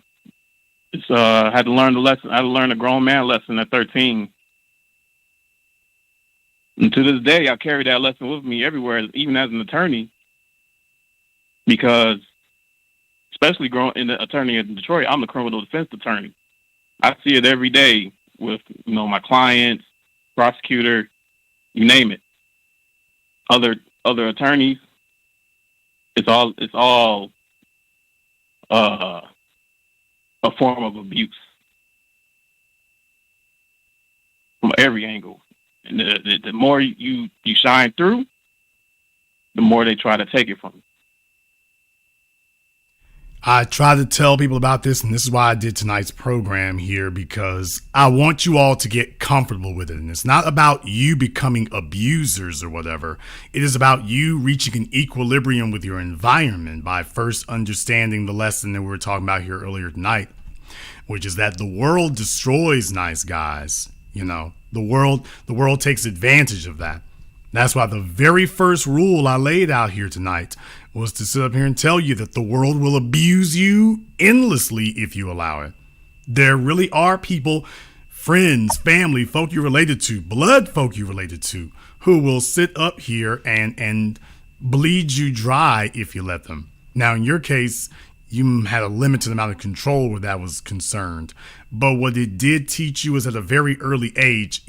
It's I had to learn the lesson. I had to learn a grown man lesson at 13. And to this day, I carry that lesson with me everywhere, even as an attorney, because especially growing in the attorney in Detroit, I'm a criminal defense attorney. I see it every day with, my clients, prosecutor, you name it. Other attorneys, it's all a form of abuse from every angle. And the more you shine through, the more they try to take it from you. I try to tell people about this, and this is why I did tonight's program here, because I want you all to get comfortable with it. And it's not about you becoming abusers or whatever. It is about you reaching an equilibrium with your environment by first understanding the lesson that we were talking about here earlier tonight, which is that the world destroys nice guys. The world takes advantage of that. That's why the very first rule I laid out here tonight was to sit up here and tell you that the world will abuse you endlessly if you allow it. There really are people, friends, family, folk you're related to, blood folk you're related to, who will sit up here and bleed you dry if you let them. Now, in your case, you had a limited amount of control where that was concerned. But what it did teach you is at a very early age,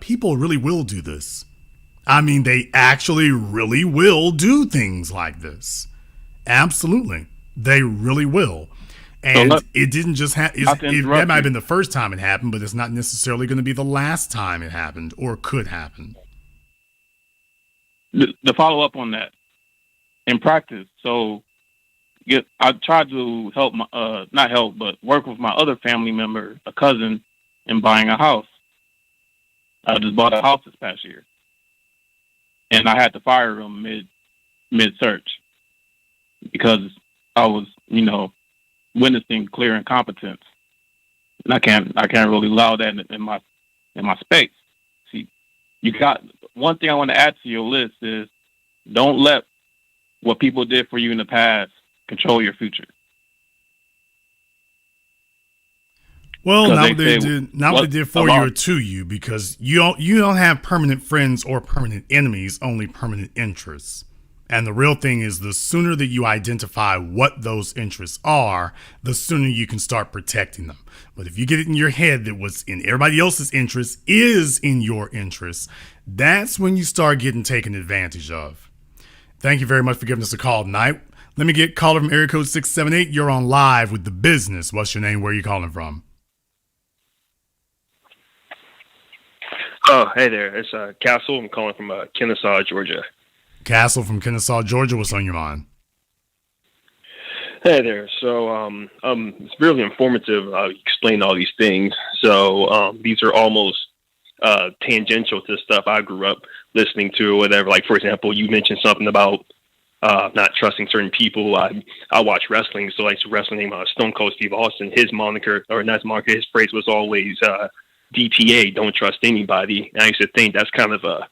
people really will do this. I mean, they actually really will do things like this. Absolutely. They really will. And it didn't just happen. That might have been the first time it happened, but it's not necessarily going to be the last time it happened or could happen. The follow up on that in practice. So I tried to help, not help, but work with my other family member, a cousin, in buying a house. I just bought a house this past year. And I had to fire him mid-search because I was, witnessing clear incompetence, and I can't really allow that in my space. See, you got one thing I want to add to your list is don't let what people did for you in the past control your future. Well, 'Cause not they what they say, did, not what they did for you or to you, because you don't have permanent friends or permanent enemies, only permanent interests. And the real thing is, the sooner that you identify what those interests are, the sooner you can start protecting them. But if you get it in your head that what's in everybody else's interest is in your interest, that's when you start getting taken advantage of. Thank you very much for giving us a call tonight. Let me get caller from area code 678. You're on live with The Business. What's your name? Where are you calling from? Oh, hey there. It's Castle. I'm calling from Kennesaw, Georgia. Castle from Kennesaw, Georgia. What's on your mind? Hey there. So it's really informative. Explain all these things. So these are almost tangential to stuff I grew up listening to or whatever. Like, for example, you mentioned something about not trusting certain people. I watch wrestling, so like wrestling name Stone Cold Steve Austin. His moniker, or not his moniker, his phrase was always DTA, don't trust anybody. And I used to think that's kind of a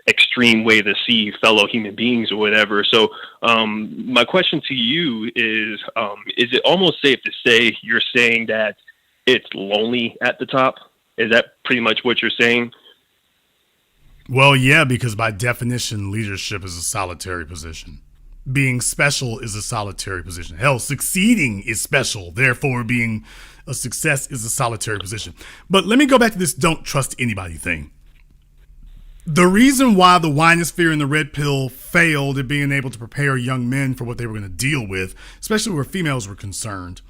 extreme way to see fellow human beings or whatever. So my question to you is it almost safe to say you're saying that it's lonely at the top? Is that pretty much what you're saying? Well, yeah, because by definition, leadership is a solitary position. Being special is a solitary position. Hell, succeeding is special. Therefore, being a success is a solitary position. But let me go back to this don't trust anybody thing. The reason why the winosphere and the red pill failed at being able to prepare young men for what they were going to deal with, especially where females were concerned,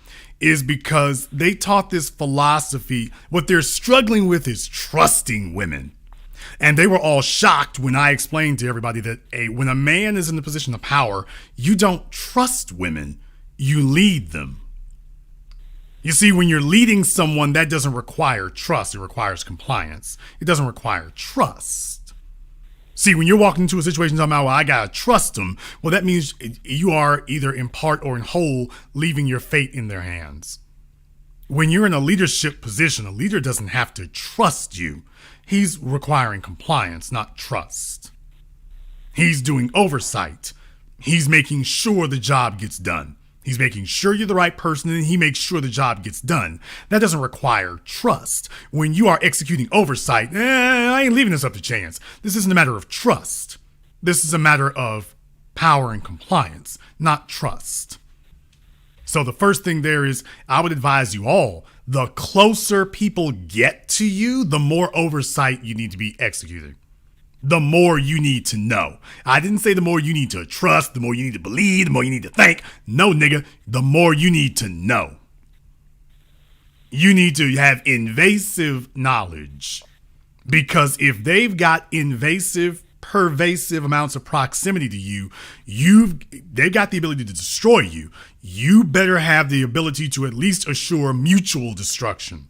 is because they taught this philosophy. What they're struggling with is trusting women. And they were all shocked when I explained to everybody that when a man is in the position of power, you don't trust women, you lead them. You see, when you're leading someone, that doesn't require trust. It requires compliance. It doesn't require trust. See, when you're walking into a situation talking about, well, I got to trust them, well, that means you are either in part or in whole leaving your fate in their hands. When you're in a leadership position, a leader doesn't have to trust you. He's requiring compliance, not trust. He's doing oversight. He's making sure the job gets done. He's making sure you're the right person, and he makes sure the job gets done. That doesn't require trust. When you are executing oversight, I ain't leaving this up to chance. This isn't a matter of trust. This is a matter of power and compliance, not trust. So the first thing there is, I would advise you all, the closer people get to you, the more oversight you need to be executing. The more you need to know. I didn't say the more you need to trust, the more you need to believe, the more you need to think. No, nigga, the more you need to know. You need to have invasive knowledge. Because if they've got invasive, pervasive amounts of proximity to you, they've got the ability to destroy you. You better have the ability to at least assure mutual destruction.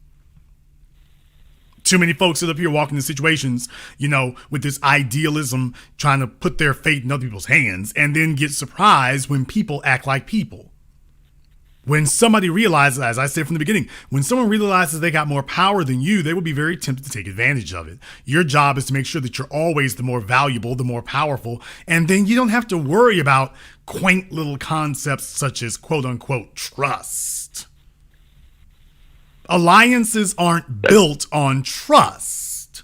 Too many folks sit up here walking in situations, with this idealism, trying to put their fate in other people's hands, and then get surprised when people act like people. When somebody realizes, as I said from the beginning, when someone realizes they got more power than you, they will be very tempted to take advantage of it. Your job is to make sure that you're always the more valuable, the more powerful, and then you don't have to worry about quaint little concepts such as quote unquote trust. Alliances aren't built on trust.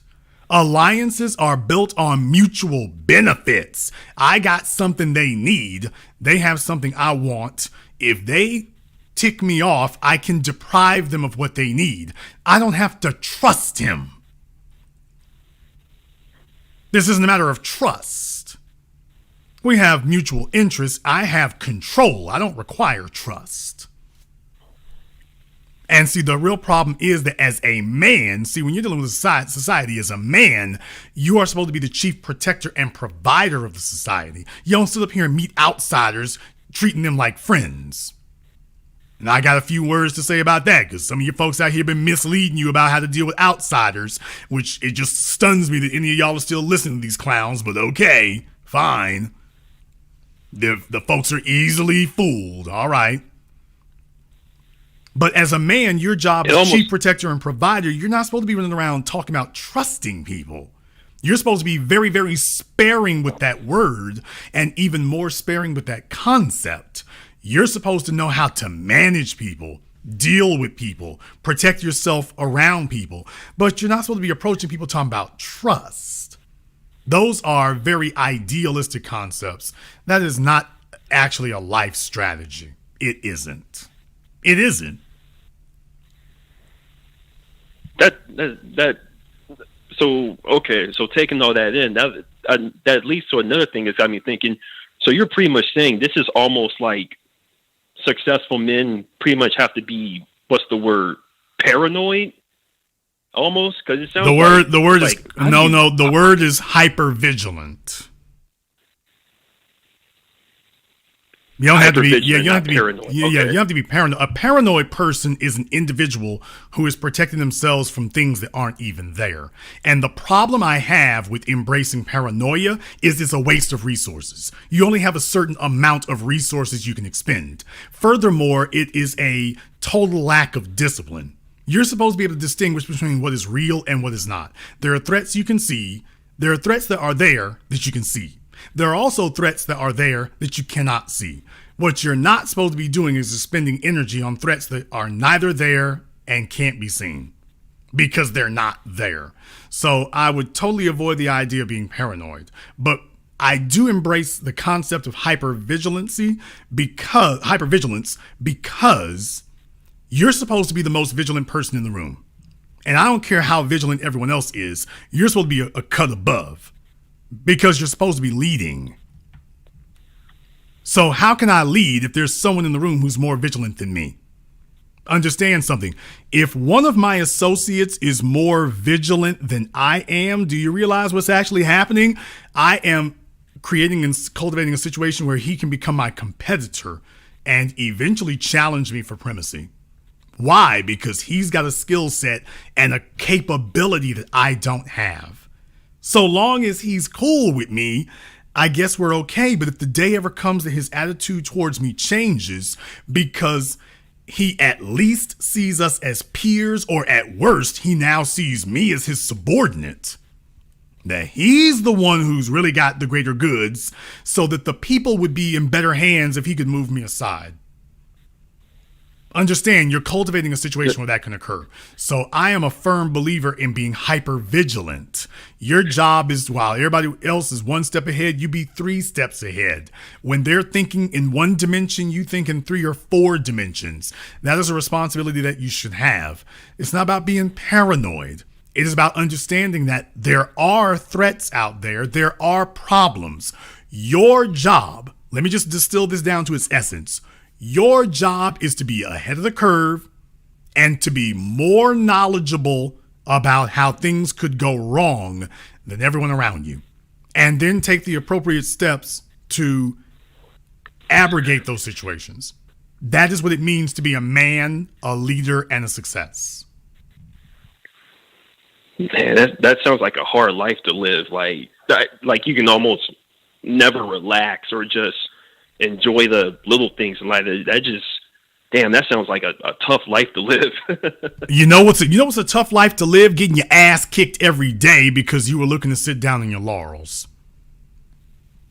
Alliances are built on mutual benefits. I got something they need. They have something I want. If they tick me off, I can deprive them of what they need. I don't have to trust him. This isn't a matter of trust. We have mutual interests. I have control. I don't require trust. And see, the real problem is that as a man, when you're dealing with society as a man, you are supposed to be the chief protector and provider of the society. You don't sit up here and meet outsiders, treating them like friends. And I got a few words to say about that, because some of you folks out here been misleading you about how to deal with outsiders, which it just stuns me that any of y'all are still listening to these clowns, but okay, fine. The folks are easily fooled, all right. But as a man, your job as chief protector and provider, you're not supposed to be running around talking about trusting people. You're supposed to be very, very sparing with that word, and even more sparing with that concept. You're supposed to know how to manage people, deal with people, protect yourself around people. But you're not supposed to be approaching people talking about trust. Those are very idealistic concepts. That is not actually a life strategy. It isn't. It isn't. So okay. So taking all that in, that leads to another thing that's got me thinking. So you're pretty much saying this is almost like successful men pretty much have to be, what's the word, paranoid, almost, because it sounds the word like, is the word is hypervigilant. You don't have to be. Yeah, you don't have to be paranoid. Yeah, okay. You have to be paranoid. A paranoid person is an individual who is protecting themselves from things that aren't even there. And the problem I have with embracing paranoia is it's a waste of resources. You only have a certain amount of resources you can expend. Furthermore, it is a total lack of discipline. You're supposed to be able to distinguish between what is real and what is not. There are threats you can see. There are threats that are there that you can see. There are also threats that are there that you cannot see. What you're not supposed to be doing is spending energy on threats that are neither there and can't be seen because they're not there. So I would totally avoid the idea of being paranoid. But I do embrace the concept of hypervigilance because you're supposed to be the most vigilant person in the room. And I don't care how vigilant everyone else is. You're supposed to be a cut above. Because you're supposed to be leading. So how can I lead if there's someone in the room who's more vigilant than me? Understand something. If one of my associates is more vigilant than I am, do you realize what's actually happening? I am creating and cultivating a situation where he can become my competitor and eventually challenge me for primacy. Why? Because he's got a skill set and a capability that I don't have. So long as he's cool with me, I guess we're okay. But if the day ever comes that his attitude towards me changes because he at least sees us as peers, or at worst, he now sees me as his subordinate, that he's the one who's really got the greater goods, so that the people would be in better hands if he could move me aside. Understand, you're cultivating a situation where that can occur. So I am a firm believer in being hyper vigilant. Your job is, while everybody else is one step ahead, you be 3 steps ahead. When they're thinking in 1 dimension, you think in 3 or 4 dimensions. That is a responsibility that you should have. It's not about being paranoid. It is about understanding that there are threats out there. There are problems. Your job, let me just distill this down to its essence. Your job is to be ahead of the curve and to be more knowledgeable about how things could go wrong than everyone around you. And then take the appropriate steps to abrogate those situations. That is what it means to be a man, a leader, and a success. Man, that sounds like a hard life to live. Like you can almost never relax or just enjoy the little things in life. That just, damn, that sounds like a tough life to live. You know what's a tough life to live? Getting your ass kicked every day because you were looking to sit down on your laurels.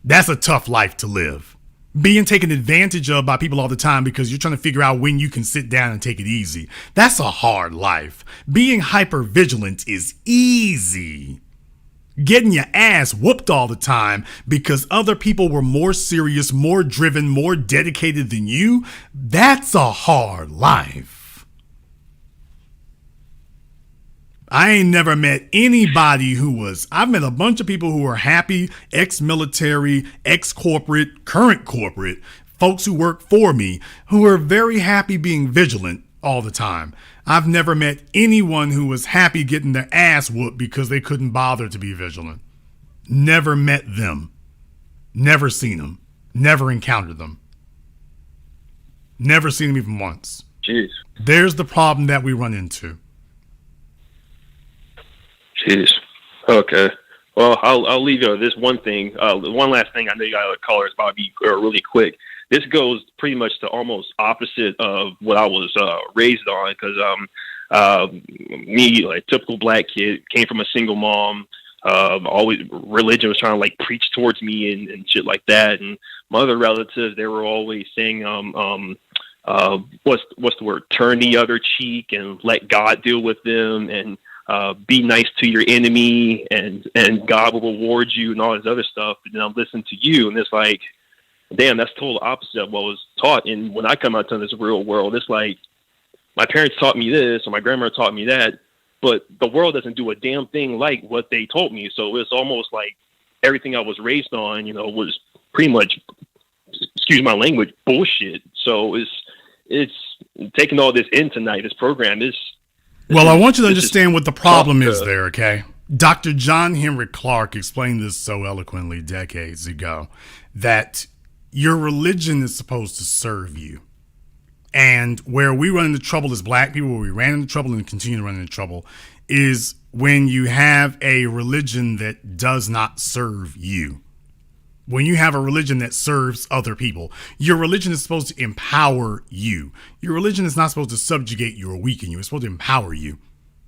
That's a tough life to live. Being taken advantage of by people all the time because you're trying to figure out when you can sit down and take it easy. That's a hard life. Being hyper vigilant is easy. Getting your ass whooped all the time because other people were more serious, more driven, more dedicated than you, that's a hard life. I ain't never met anybody I've met a bunch of people who are happy, ex-military, ex-corporate, current corporate, folks who work for me, who are very happy being vigilant all the time. I've never met anyone who was happy getting their ass whooped because they couldn't bother to be vigilant. Never met them. Never seen them. Never encountered them. Never seen them even once. Jeez. There's the problem that we run into. Jeez. Okay. Well, I'll leave you with this one thing. One last thing. I know you got a caller. It's about to be really quick. This goes pretty much to almost opposite of what I was raised on, because me, like typical black kid, came from a single mom. Always religion was trying to like preach towards me and shit like that. And my other relatives, they were always saying what's the word? Turn the other cheek and let God deal with them, and be nice to your enemy, and God will reward you, and all this other stuff. And then I'm listening to you, and it's like, damn, that's total opposite of what was taught. And when I come out to this real world, it's like my parents taught me this, or my grandmother taught me that, but the world doesn't do a damn thing like what they told me. So it's almost like everything I was raised on, was pretty much, excuse my language, bullshit. So it's taking all this in tonight. This program is. Well, I want you to understand what the problem is there, okay? Dr. John Henry Clark explained this so eloquently decades ago, that your religion is supposed to serve you. And where we run into trouble as black people, where we ran into trouble and continue to run into trouble, is when you have a religion that does not serve you. When you have a religion that serves other people, your religion is supposed to empower you. Your religion is not supposed to subjugate you or weaken you. It's supposed to empower you.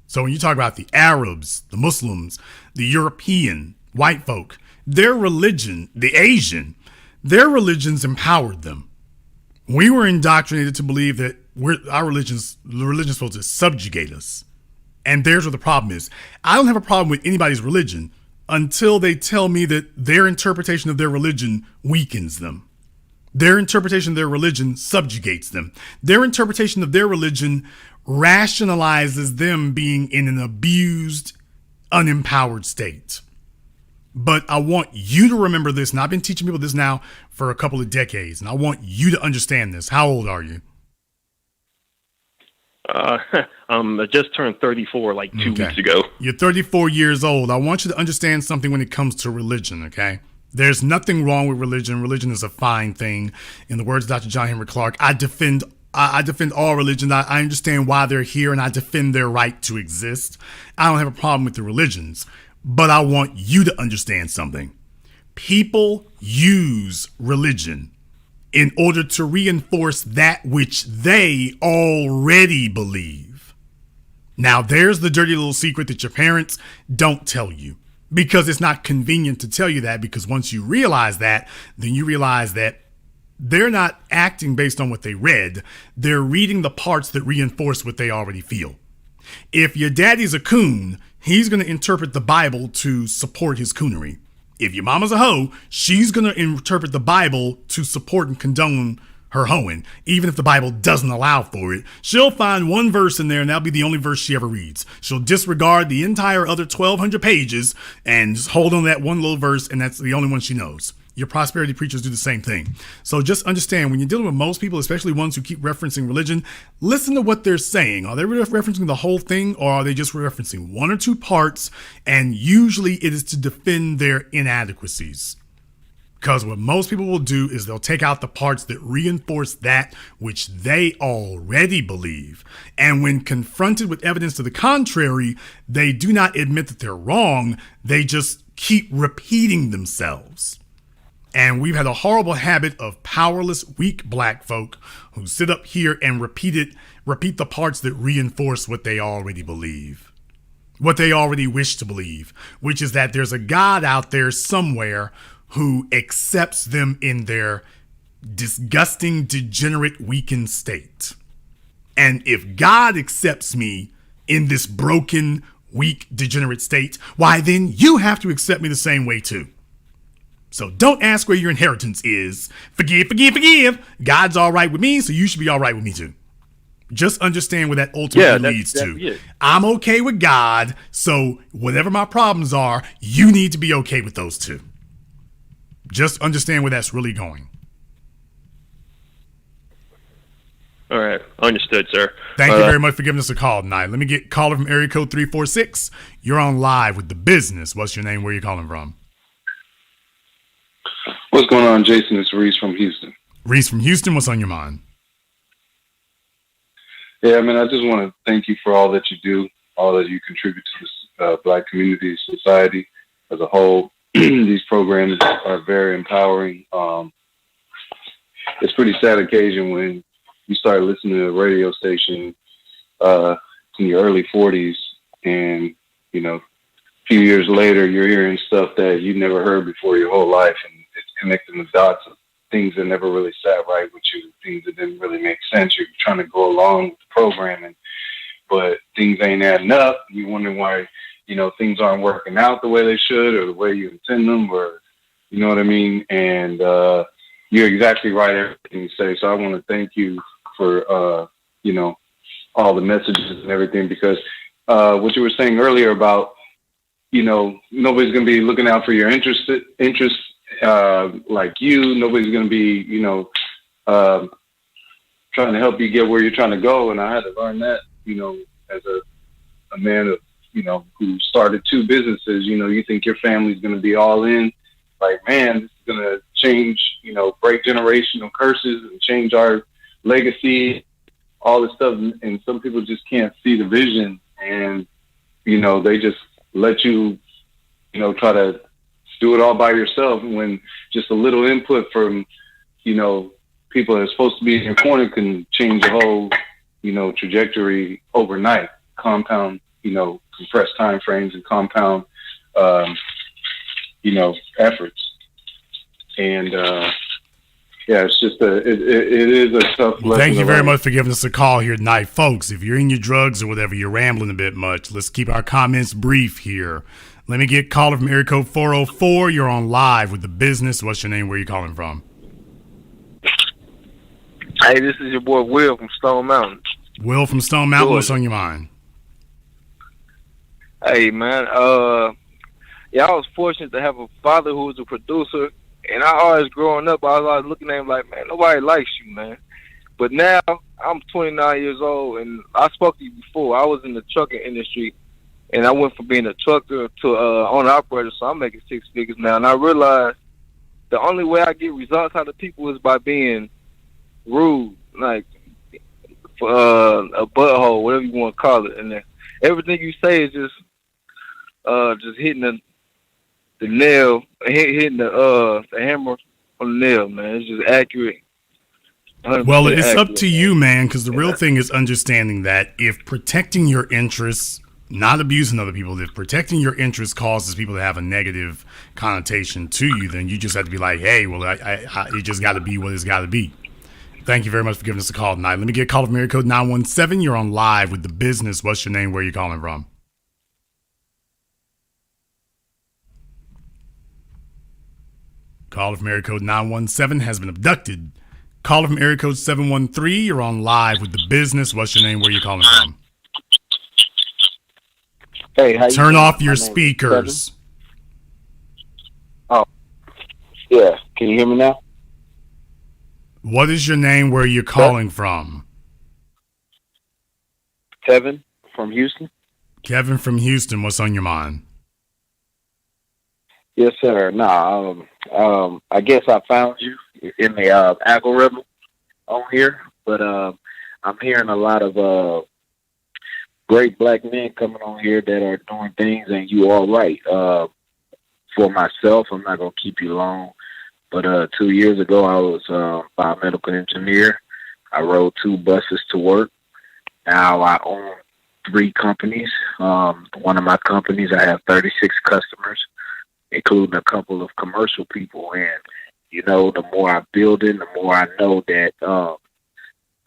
So when you talk about the Arabs, the Muslims, the European, white folk, their religion, the Asian, their religions empowered them. We were indoctrinated to believe that the religion's supposed to subjugate us. And there's where the problem is. I don't have a problem with anybody's religion until they tell me that their interpretation of their religion weakens them. Their interpretation of their religion subjugates them. Their interpretation of their religion rationalizes them being in an abused, unempowered state. But I want you to remember this, and I've been teaching people this now for a couple of decades, and I want you to understand this. How old are you? I just turned 34 like 2 weeks ago. You're 34 years old. I want you to understand something when it comes to religion, okay? There's nothing wrong with religion. Religion is a fine thing. In the words of Dr. John Henry Clark, I defend all religions. I understand why they're here, and I defend their right to exist. I don't have a problem with the religions, but I want you to understand something. People use religion in order to reinforce that which they already believe. Now, there's the dirty little secret that your parents don't tell you, because it's not convenient to tell you that, because once you realize that, then you realize that they're not acting based on what they read. They're reading the parts that reinforce what they already feel. If your daddy's a coon, he's going to interpret the Bible to support his coonery. If your mama's a hoe, she's going to interpret the Bible to support and condone her hoeing. Even if the Bible doesn't allow for it, she'll find one verse in there, and that'll be the only verse she ever reads. She'll disregard the entire other 1,200 pages and just hold on to that one little verse, and that's the only one she knows. Your prosperity preachers do the same thing. So just understand, when you're dealing with most people, especially ones who keep referencing religion, listen to what they're saying. Are they referencing the whole thing, or are they just referencing one or two parts? And usually it is to defend their inadequacies. Because what most people will do is they'll take out the parts that reinforce that which they already believe. And when confronted with evidence to the contrary, they do not admit that they're wrong. They just keep repeating themselves. And we've had a horrible habit of powerless, weak black folk who sit up here and repeat the parts that reinforce what they already believe, what they already wish to believe, which is that there's a God out there somewhere who accepts them in their disgusting, degenerate, weakened state. And if God accepts me in this broken, weak, degenerate state, why then you have to accept me the same way too. So don't ask where your inheritance is. Forgive. God's all right with me, so you should be all right with me too. Just understand where that ultimately leads to. I'm okay with God, so whatever my problems are, you need to be okay with those too. Just understand where that's really going. All right. Understood, sir. Thank you very much for giving us a call tonight. Let me get caller from area code 346. You're on live with The Business. What's your name? Where are you calling from? What's going on, Jason? It's Reese from Houston. Reese from Houston, what's on your mind? Yeah, man, I just want to thank you for all that you do, all that you contribute to this black community, society as a whole. These programs are very empowering. It's a pretty sad occasion when you start listening to a radio station in your early 40s, and, you know, a few years later, you're hearing stuff that you never heard before your whole life, and it's connecting the dots things that never really sat right with you, things that didn't really make sense. You're trying to go along with the programming, but things ain't adding up. You're wondering why, things aren't working out the way they should or the way you intend them, or, you know what I mean? And you're exactly right, everything you say. So I want to thank you for, all the messages and everything, because what you were saying earlier about, nobody's going to be looking out for your interests like you. Nobody's going to be, trying to help you get where you're trying to go. And I had to learn that, as a man of, who started 2 businesses. You think your family's going to be all in. Like, man, this is going to change, break generational curses and change our legacy, all this stuff. And some people just can't see the vision. And, they just let you, try to do it all by yourself, when just a little input from, people that are supposed to be in your corner can change the whole, trajectory overnight. Compound, compressed time frames and compound, efforts. And, it's just it is a tough lesson. Thank you very much for giving us a call here tonight. Folks, if you're in your drugs or whatever, you're rambling a bit much, let's keep our comments brief here. Let me get caller from area code 404. You're on live with The Business. What's your name? Where are you calling from? Hey, this is your boy Will from Stone Mountain. Will from Stone Mountain. What's on your mind? Hey, man. I was fortunate to have a father who was a producer, and I always growing up, I was always looking at him like, man, nobody likes you, man. But now I'm 29 years old, and I spoke to you before. I was in the trucking industry, and I went from being a trucker to owner operator, so I'm making 6 figures now. And I realized the only way I get results out of people is by being rude, like a butthole, whatever you want to call it. And everything you say is just hitting the nail, hitting the hammer on the nail, man. It's just accurate. Well, it's accurate, up to you, man, because the real thing is understanding that if protecting your interests, not abusing other people, if protecting your interests causes people to have a negative connotation to you, then you just have to be like, hey, well, it just got to be what it's got to be. Thank you very much for giving us a call tonight. Let me get a call from area code 917. You're on live with The Business. What's your name? Where are you calling from? Caller from area code 917 has been abducted. Caller from area code 713. You're on live with The Business. What's your name? Where are you calling from? Hey, how you Turn doing? off your speakers. Oh, yeah. Can you hear me now? What is your name? Where are you calling from? Kevin from Houston. Kevin from Houston. What's on your mind? Yes, sir. No, I guess I found you in the algorithm on here, but I'm hearing a lot of great black men coming on here that are doing things, and you all right. For myself, I'm not going to keep you long, but 2 years ago, I was a biomedical engineer. I rode 2 buses to work. Now I own 3 companies. One of my companies, I have 36 customers, including a couple of commercial people. And, the more I build in, the more I know that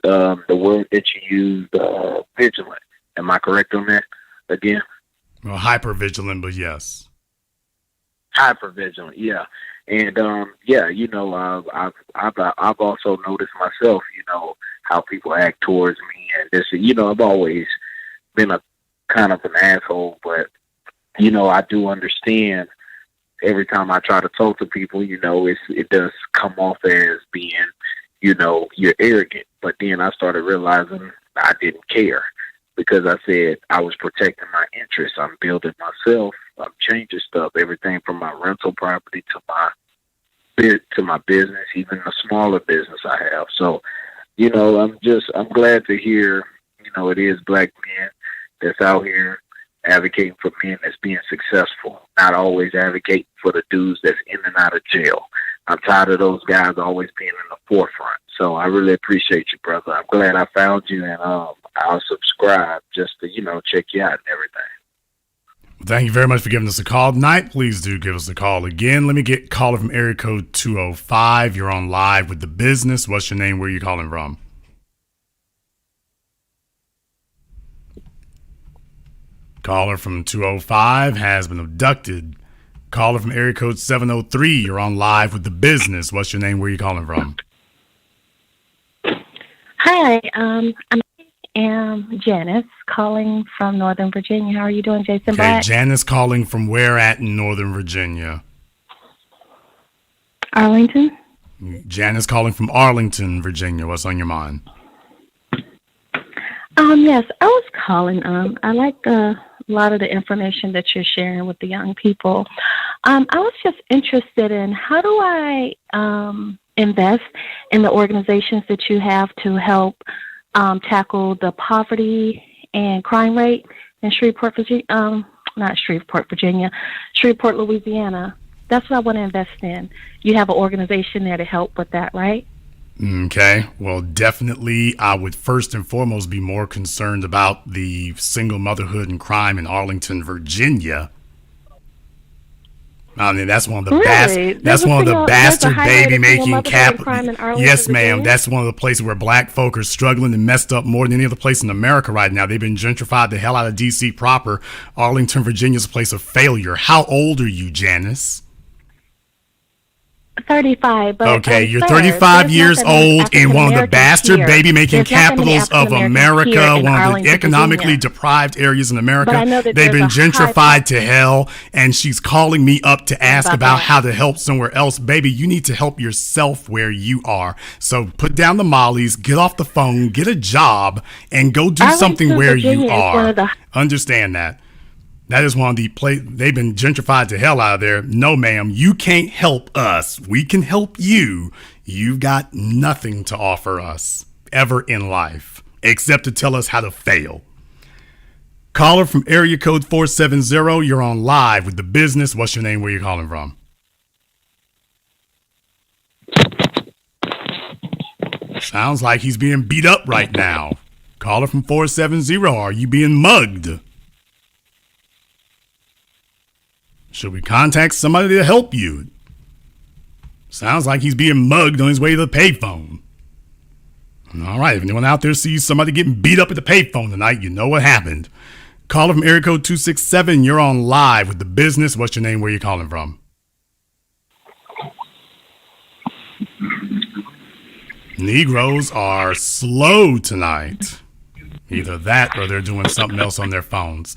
the word that you used, vigilant. Am I correct on that again? Well, hyper-vigilant, but yes. Hyper-vigilant, yeah. And, I've also noticed myself, how people act towards me. And this, I've always been a kind of an asshole, but, I do understand every time I try to talk to people, it does come off as being, you're arrogant. But then I started realizing I didn't care, because I said I was protecting my interests. I'm building myself. I'm changing stuff, everything from my rental property to my business, even the smaller business I have. So, I'm glad to hear, it is black men that's out here advocating for men that's being successful, not always advocating for the dudes that's in and out of jail. I'm tired of those guys always being in the forefront. So I really appreciate you, brother. I'm glad I found you, and I'll subscribe just to, check you out and everything. Thank you very much for giving us a call tonight. Please do give us a call again. Let me get caller from area code 205. You're on live with The Business. What's your name? Where are you calling from? Caller from 205 has been abducted. Caller from area code 703. You're on live with The Business. What's your name? Where are you calling from? Hi, I am Janice calling from Northern Virginia. How are you doing, Jason? Okay, Janice calling from where at in Northern Virginia? Arlington. Janice calling from Arlington, Virginia. What's on your mind? Yes, I was calling. I like a lot of the information that you're sharing with the young people. I was just interested in how do I invest in the organizations that you have to help tackle the poverty and crime rate in Shreveport, Virginia, not Shreveport, Virginia, Shreveport, Louisiana. That's what I want to invest in. You have an organization there to help with that, right? Okay, well, definitely I would first and foremost be more concerned about the single motherhood and crime in Arlington, Virginia. I mean, that's one of the bastard baby making capital. Yes, ma'am. That's one of the places where black folk are struggling and messed up more than any other place in America right now. They've been gentrified the hell out of D.C. proper. Arlington, Virginia is a place of failure. How old are you, Janice? 35. But, okay, you're 35 years old in one of the bastard baby-making capitals of America, one of the economically deprived areas in America. They've been gentrified to hell, and she's calling me up to ask about how to help somewhere else. Baby, you need to help yourself where you are. So put down the mollies, get off the phone, get a job, and go do something where you are. Understand that. That is one of the they've been gentrified to hell out of there. No, ma'am, you can't help us. We can help you. You've got nothing to offer us ever in life except to tell us how to fail. Caller from area code 470. You're on live with The Business. What's your name? Where you calling from? Sounds like he's being beat up right now. Caller from 470. Are you being mugged? Should we contact somebody to help you? Sounds like he's being mugged on his way to the payphone. All right, if anyone out there sees somebody getting beat up at the payphone tonight, you know what happened. Caller from area code 267, you're on live with The Business. What's your name? Where are you calling from? Negroes are slow tonight. Either that or they're doing something else on their phones.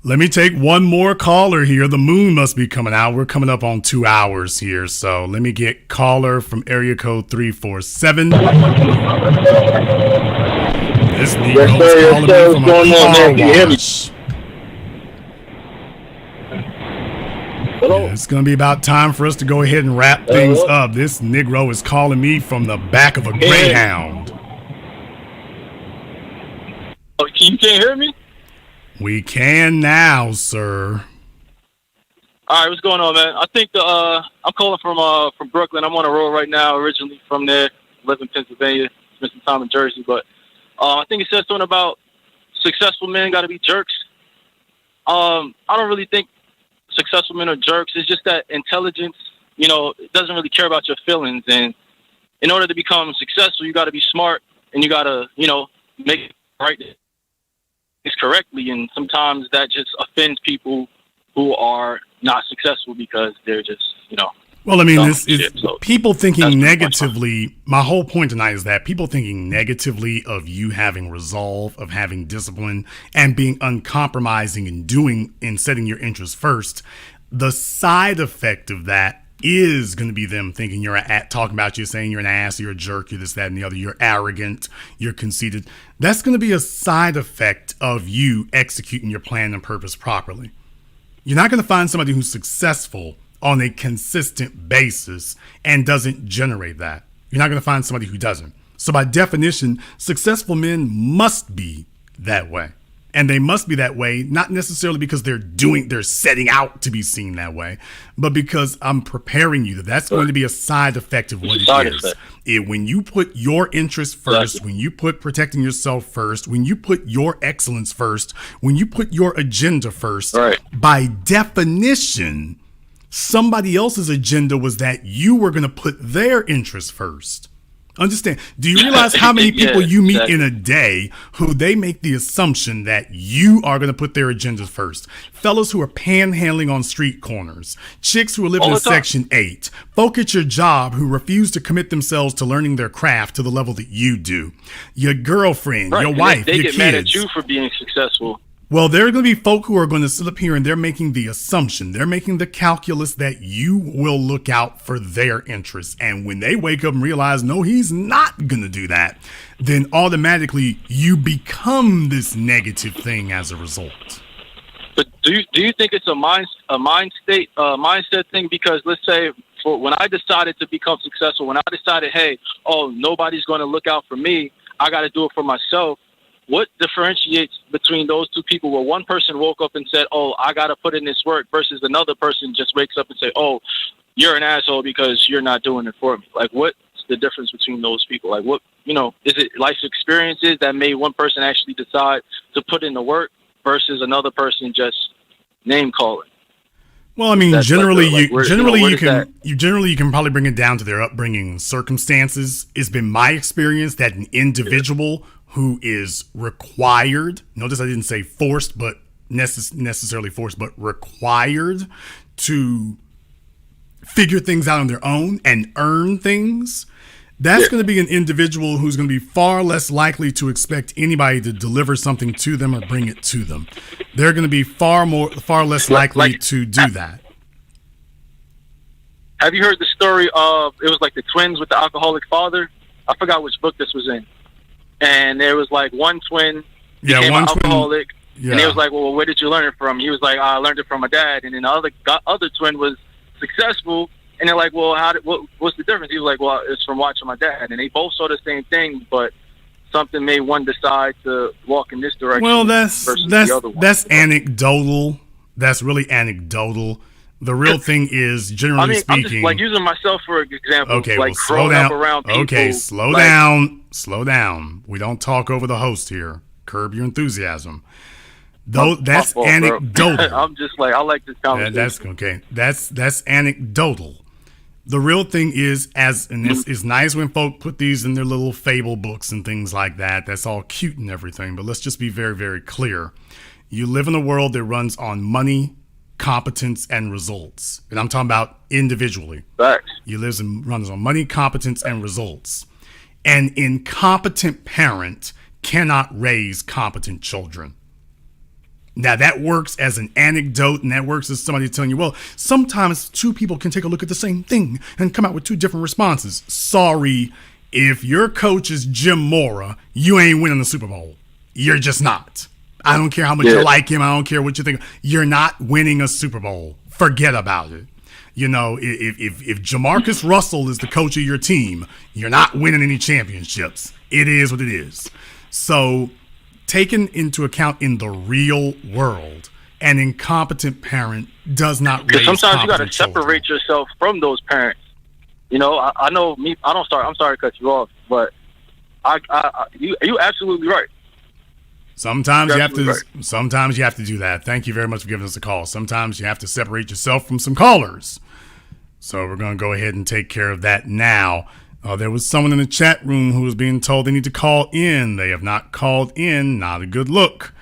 Let me take one more caller here. The moon must be coming out. We're coming up on 2 hours here. So let me get caller from area code 347. This Negro is calling me from a car wash. It's going to be about time for us to go ahead and wrap things up. This Negro is calling me from the back of a Greyhound. Oh, you can't hear me? We can now, sir. All right, what's going on, man? I think I'm calling from Brooklyn. I'm on a road right now, originally from there. Live in Pennsylvania, spent some time in Jersey, but I think it says something about successful men got to be jerks. I don't really think successful men are jerks. It's just that intelligence, it doesn't really care about your feelings. And in order to become successful, you got to be smart and you got to, make it right correctly, and sometimes that just offends people who are not successful because they're just, Well, I mean, this is people thinking negatively. My whole point tonight is that people thinking negatively of you having resolve, of having discipline, and being uncompromising and doing and setting your interests first. The side effect of that is going to be them thinking you're talking about you, saying you're an ass, you're a jerk, you're this, that, and the other, you're arrogant, you're conceited. That's going to be a side effect of you executing your plan and purpose properly. You're not going to find somebody who's successful on a consistent basis and doesn't generate that. You're not going to find somebody who doesn't. So by definition, successful men must be that way. And they must be that way, not necessarily because they're setting out to be seen that way, but because I'm preparing you that that's going to be a side effect of what it is. When you put your interests first, when you put protecting yourself first, when you put your excellence first, when you put your agenda first, by definition, somebody else's agenda was that you were going to put their interests first. Understand? Do you realize how many people you meet in a day who they make the assumption that you are going to put their agendas first? Fellas who are panhandling on street corners, chicks who are living in Section 8, folk at your job who refuse to commit themselves to learning their craft to the level that you do, your girlfriend, your wife, they your get kids. mad at you for being successful. Well, there are going to be folk who are going to sit up here and they're making the assumption, they're making the calculus that you will look out for their interests. And when they wake up and realize, no, he's not going to do that, then automatically you become this negative thing as a result. But do you think it's a mindset thing? Because let's say when I decided to become successful, when I decided, hey, nobody's going to look out for me, I got to do it for myself. What differentiates between those two people where one person woke up and said, I got to put in this work versus another person just wakes up and say, you're an asshole because you're not doing it for me? Like, what's the difference between those people? Like, what, is it life's experiences that made one person actually decide to put in the work versus another person just name calling? Well, I mean, generally you can probably bring it down to their upbringing circumstances. It's been my experience that an individual who is required, notice I didn't say forced, but necessarily forced, but required to figure things out on their own and earn things, that's going to be an individual who's going to be far less likely to expect anybody to deliver something to them or bring it to them. They're going to be far less likely to do that. Have you heard the story of, it was like the twins with the alcoholic father? I forgot which book this was in. And there was like one twin became an alcoholic, and he was like, well, where did you learn it from? He was like, I learned it from my dad. And then the other twin was successful, and they're like, well, what's the difference? He was like, well, it's from watching my dad. And they both saw the same thing, but something made one decide to walk in this direction. Well, that's anecdotal. That's really anecdotal. The real thing is, generally speaking, I'm just like using myself for example. Okay, like slow down. Around people, okay, slow down. We don't talk over the host here. Curb your enthusiasm. That's anecdotal. I'm just like, I like this conversation. That's okay. That's anecdotal. The real thing is, it's nice when folk put these in their little fable books and things like that. That's all cute and everything. But let's just be very, very clear. You live in a world that runs on money, competence, and results. And I'm talking about individually. Facts. Runs on money, competence, and results. An incompetent parent cannot raise competent children. Now, that works as an anecdote, and that works as somebody telling you, well, sometimes two people can take a look at the same thing and come out with two different responses. Sorry, if your coach is Jim Mora, you ain't winning the Super Bowl. You're just not. I don't care how much you like him. I don't care what you think. You're not winning a Super Bowl. Forget about it. If Jamarcus Russell is the coach of your team, you're not winning any championships. It is what it is. So, taken into account in the real world, an incompetent parent does not raise competent children. Sometimes you got to separate yourself from those parents. I know me. I'm sorry to cut you off, but you absolutely right. Sometimes you have to do that. Thank you very much for giving us a call. Sometimes you have to separate yourself from some callers. So we're going to go ahead and take care of that now. There was someone in the chat room who was being told they need to call in. They have not called in. Not a good look.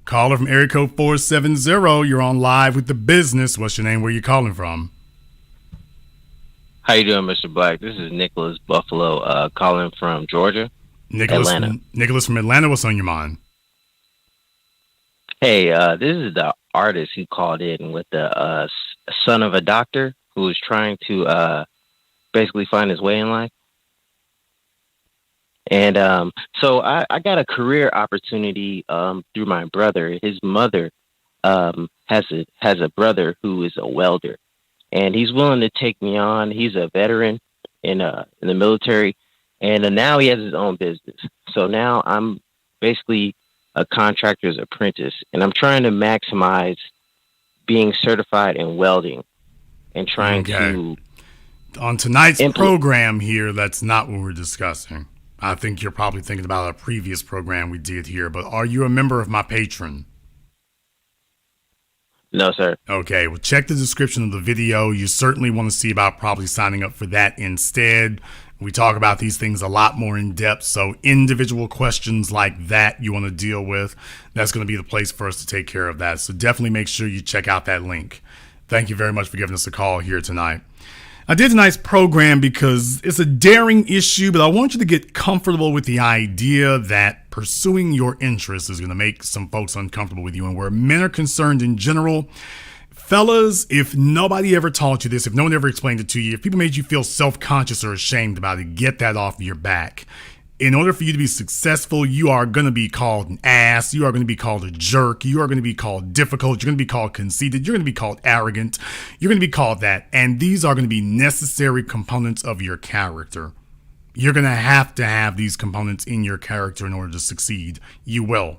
Caller from area code 470. You're on live with The Business. What's your name? Where are you calling from? How you doing, Mr. Black? This is Nicholas Buffalo calling from Georgia. Atlanta. Nicholas from Atlanta. What's on your mind? Hey, this is the artist who called in with the son of a doctor who was trying to basically find his way in life. And so I got a career opportunity through my brother. His mother has a brother who is a welder, and he's willing to take me on. He's a veteran in the military, and now he has his own business. So now I'm basically a contractor's apprentice, and I'm trying to maximize being certified in welding and trying to. On tonight's program here, that's not what we're discussing. I think you're probably thinking about a previous program we did here, but are you a member of my Patreon? No, sir. Okay, well, check the description of the video. You certainly want to see about probably signing up for that instead. We talk about these things a lot more in depth, so individual questions like that you want to deal with, that's going to be the place for us to take care of that. So definitely make sure you check out that link. Thank you very much for giving us a call here tonight. I did tonight's program because it's a daring issue, but I want you to get comfortable with the idea that pursuing your interests is going to make some folks uncomfortable with you. And where men are concerned in general, fellas, if nobody ever taught you this, if no one ever explained it to you, if people made you feel self-conscious or ashamed about it, get that off your back. In order for you to be successful, you are going to be called an ass. You are going to be called a jerk. You are going to be called difficult. You're going to be called conceited. You're going to be called arrogant. You're going to be called that. And these are going to be necessary components of your character. You're going to have these components in your character in order to succeed. You will.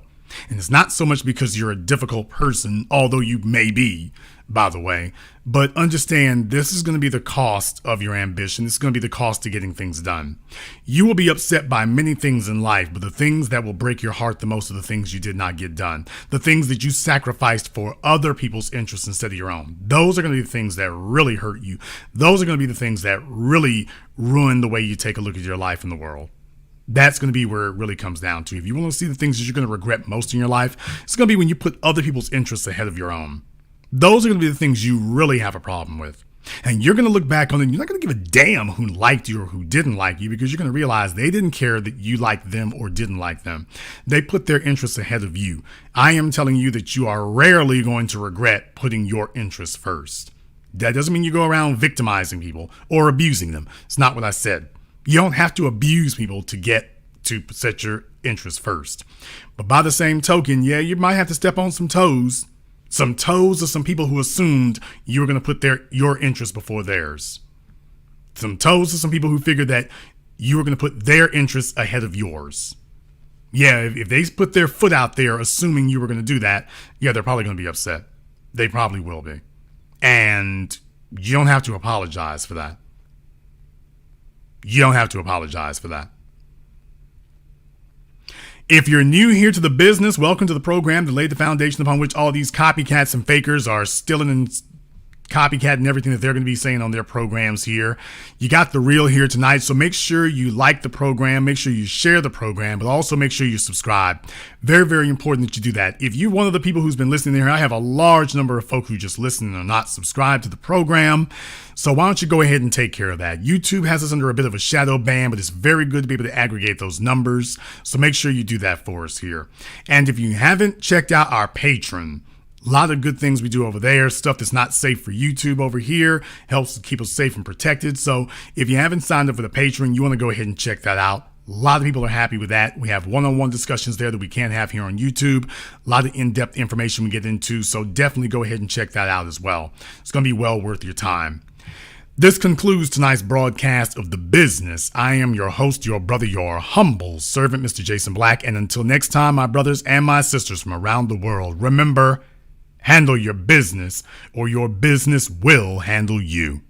And it's not so much because you're a difficult person, although you may be, by the way, but understand this is going to be the cost of your ambition. This is going to be the cost of getting things done. You will be upset by many things in life, but the things that will break your heart the most are the things you did not get done. The things that you sacrificed for other people's interests instead of your own. Those are going to be the things that really hurt you. Those are going to be the things that really ruin the way you take a look at your life in the world. That's going to be where it really comes down to. If you want to see the things that you're going to regret most in your life, it's going to be when you put other people's interests ahead of your own. Those are going to be the things you really have a problem with. And you're going to look back on it and you're not going to give a damn who liked you or who didn't like you, because you're going to realize they didn't care that you liked them or didn't like them. They put their interests ahead of you. I am telling you that you are rarely going to regret putting your interests first. That doesn't mean you go around victimizing people or abusing them. It's not what I said. You don't have to abuse people to get to set your interests first. But by the same token, yeah, you might have to step on some toes. Some toes of some people who assumed you were going to put your interests before theirs. Some toes of some people who figured that you were going to put their interests ahead of yours. Yeah, if they put their foot out there assuming you were going to do that, yeah, they're probably going to be upset. They probably will be. And you don't have to apologize for that. You don't have to apologize for that. If you're new here to the business, welcome to the program that laid the foundation upon which all these copycats and fakers are stealing and copycatting everything that they're going to be saying on their programs here. You got the real here tonight, so make sure you like the program, make sure you share the program, but also make sure you subscribe. Very, very important that you do that. If you're one of the people who's been listening here, I have a large number of folk who just listen and are not subscribed to the program. So why don't you go ahead and take care of that? YouTube has us under a bit of a shadow ban, but it's very good to be able to aggregate those numbers. So make sure you do that for us here. And if you haven't checked out our Patreon, a lot of good things we do over there. Stuff that's not safe for YouTube over here. Helps to keep us safe and protected. So if you haven't signed up for the Patreon, you want to go ahead and check that out. A lot of people are happy with that. We have one-on-one discussions there that we can't have here on YouTube. A lot of in-depth information we get into. So definitely go ahead and check that out as well. It's going to be well worth your time. This concludes tonight's broadcast of The Business. I am your host, your brother, your humble servant, Mr. Jason Black. And until next time, my brothers and my sisters from around the world, remember, handle your business or your business will handle you.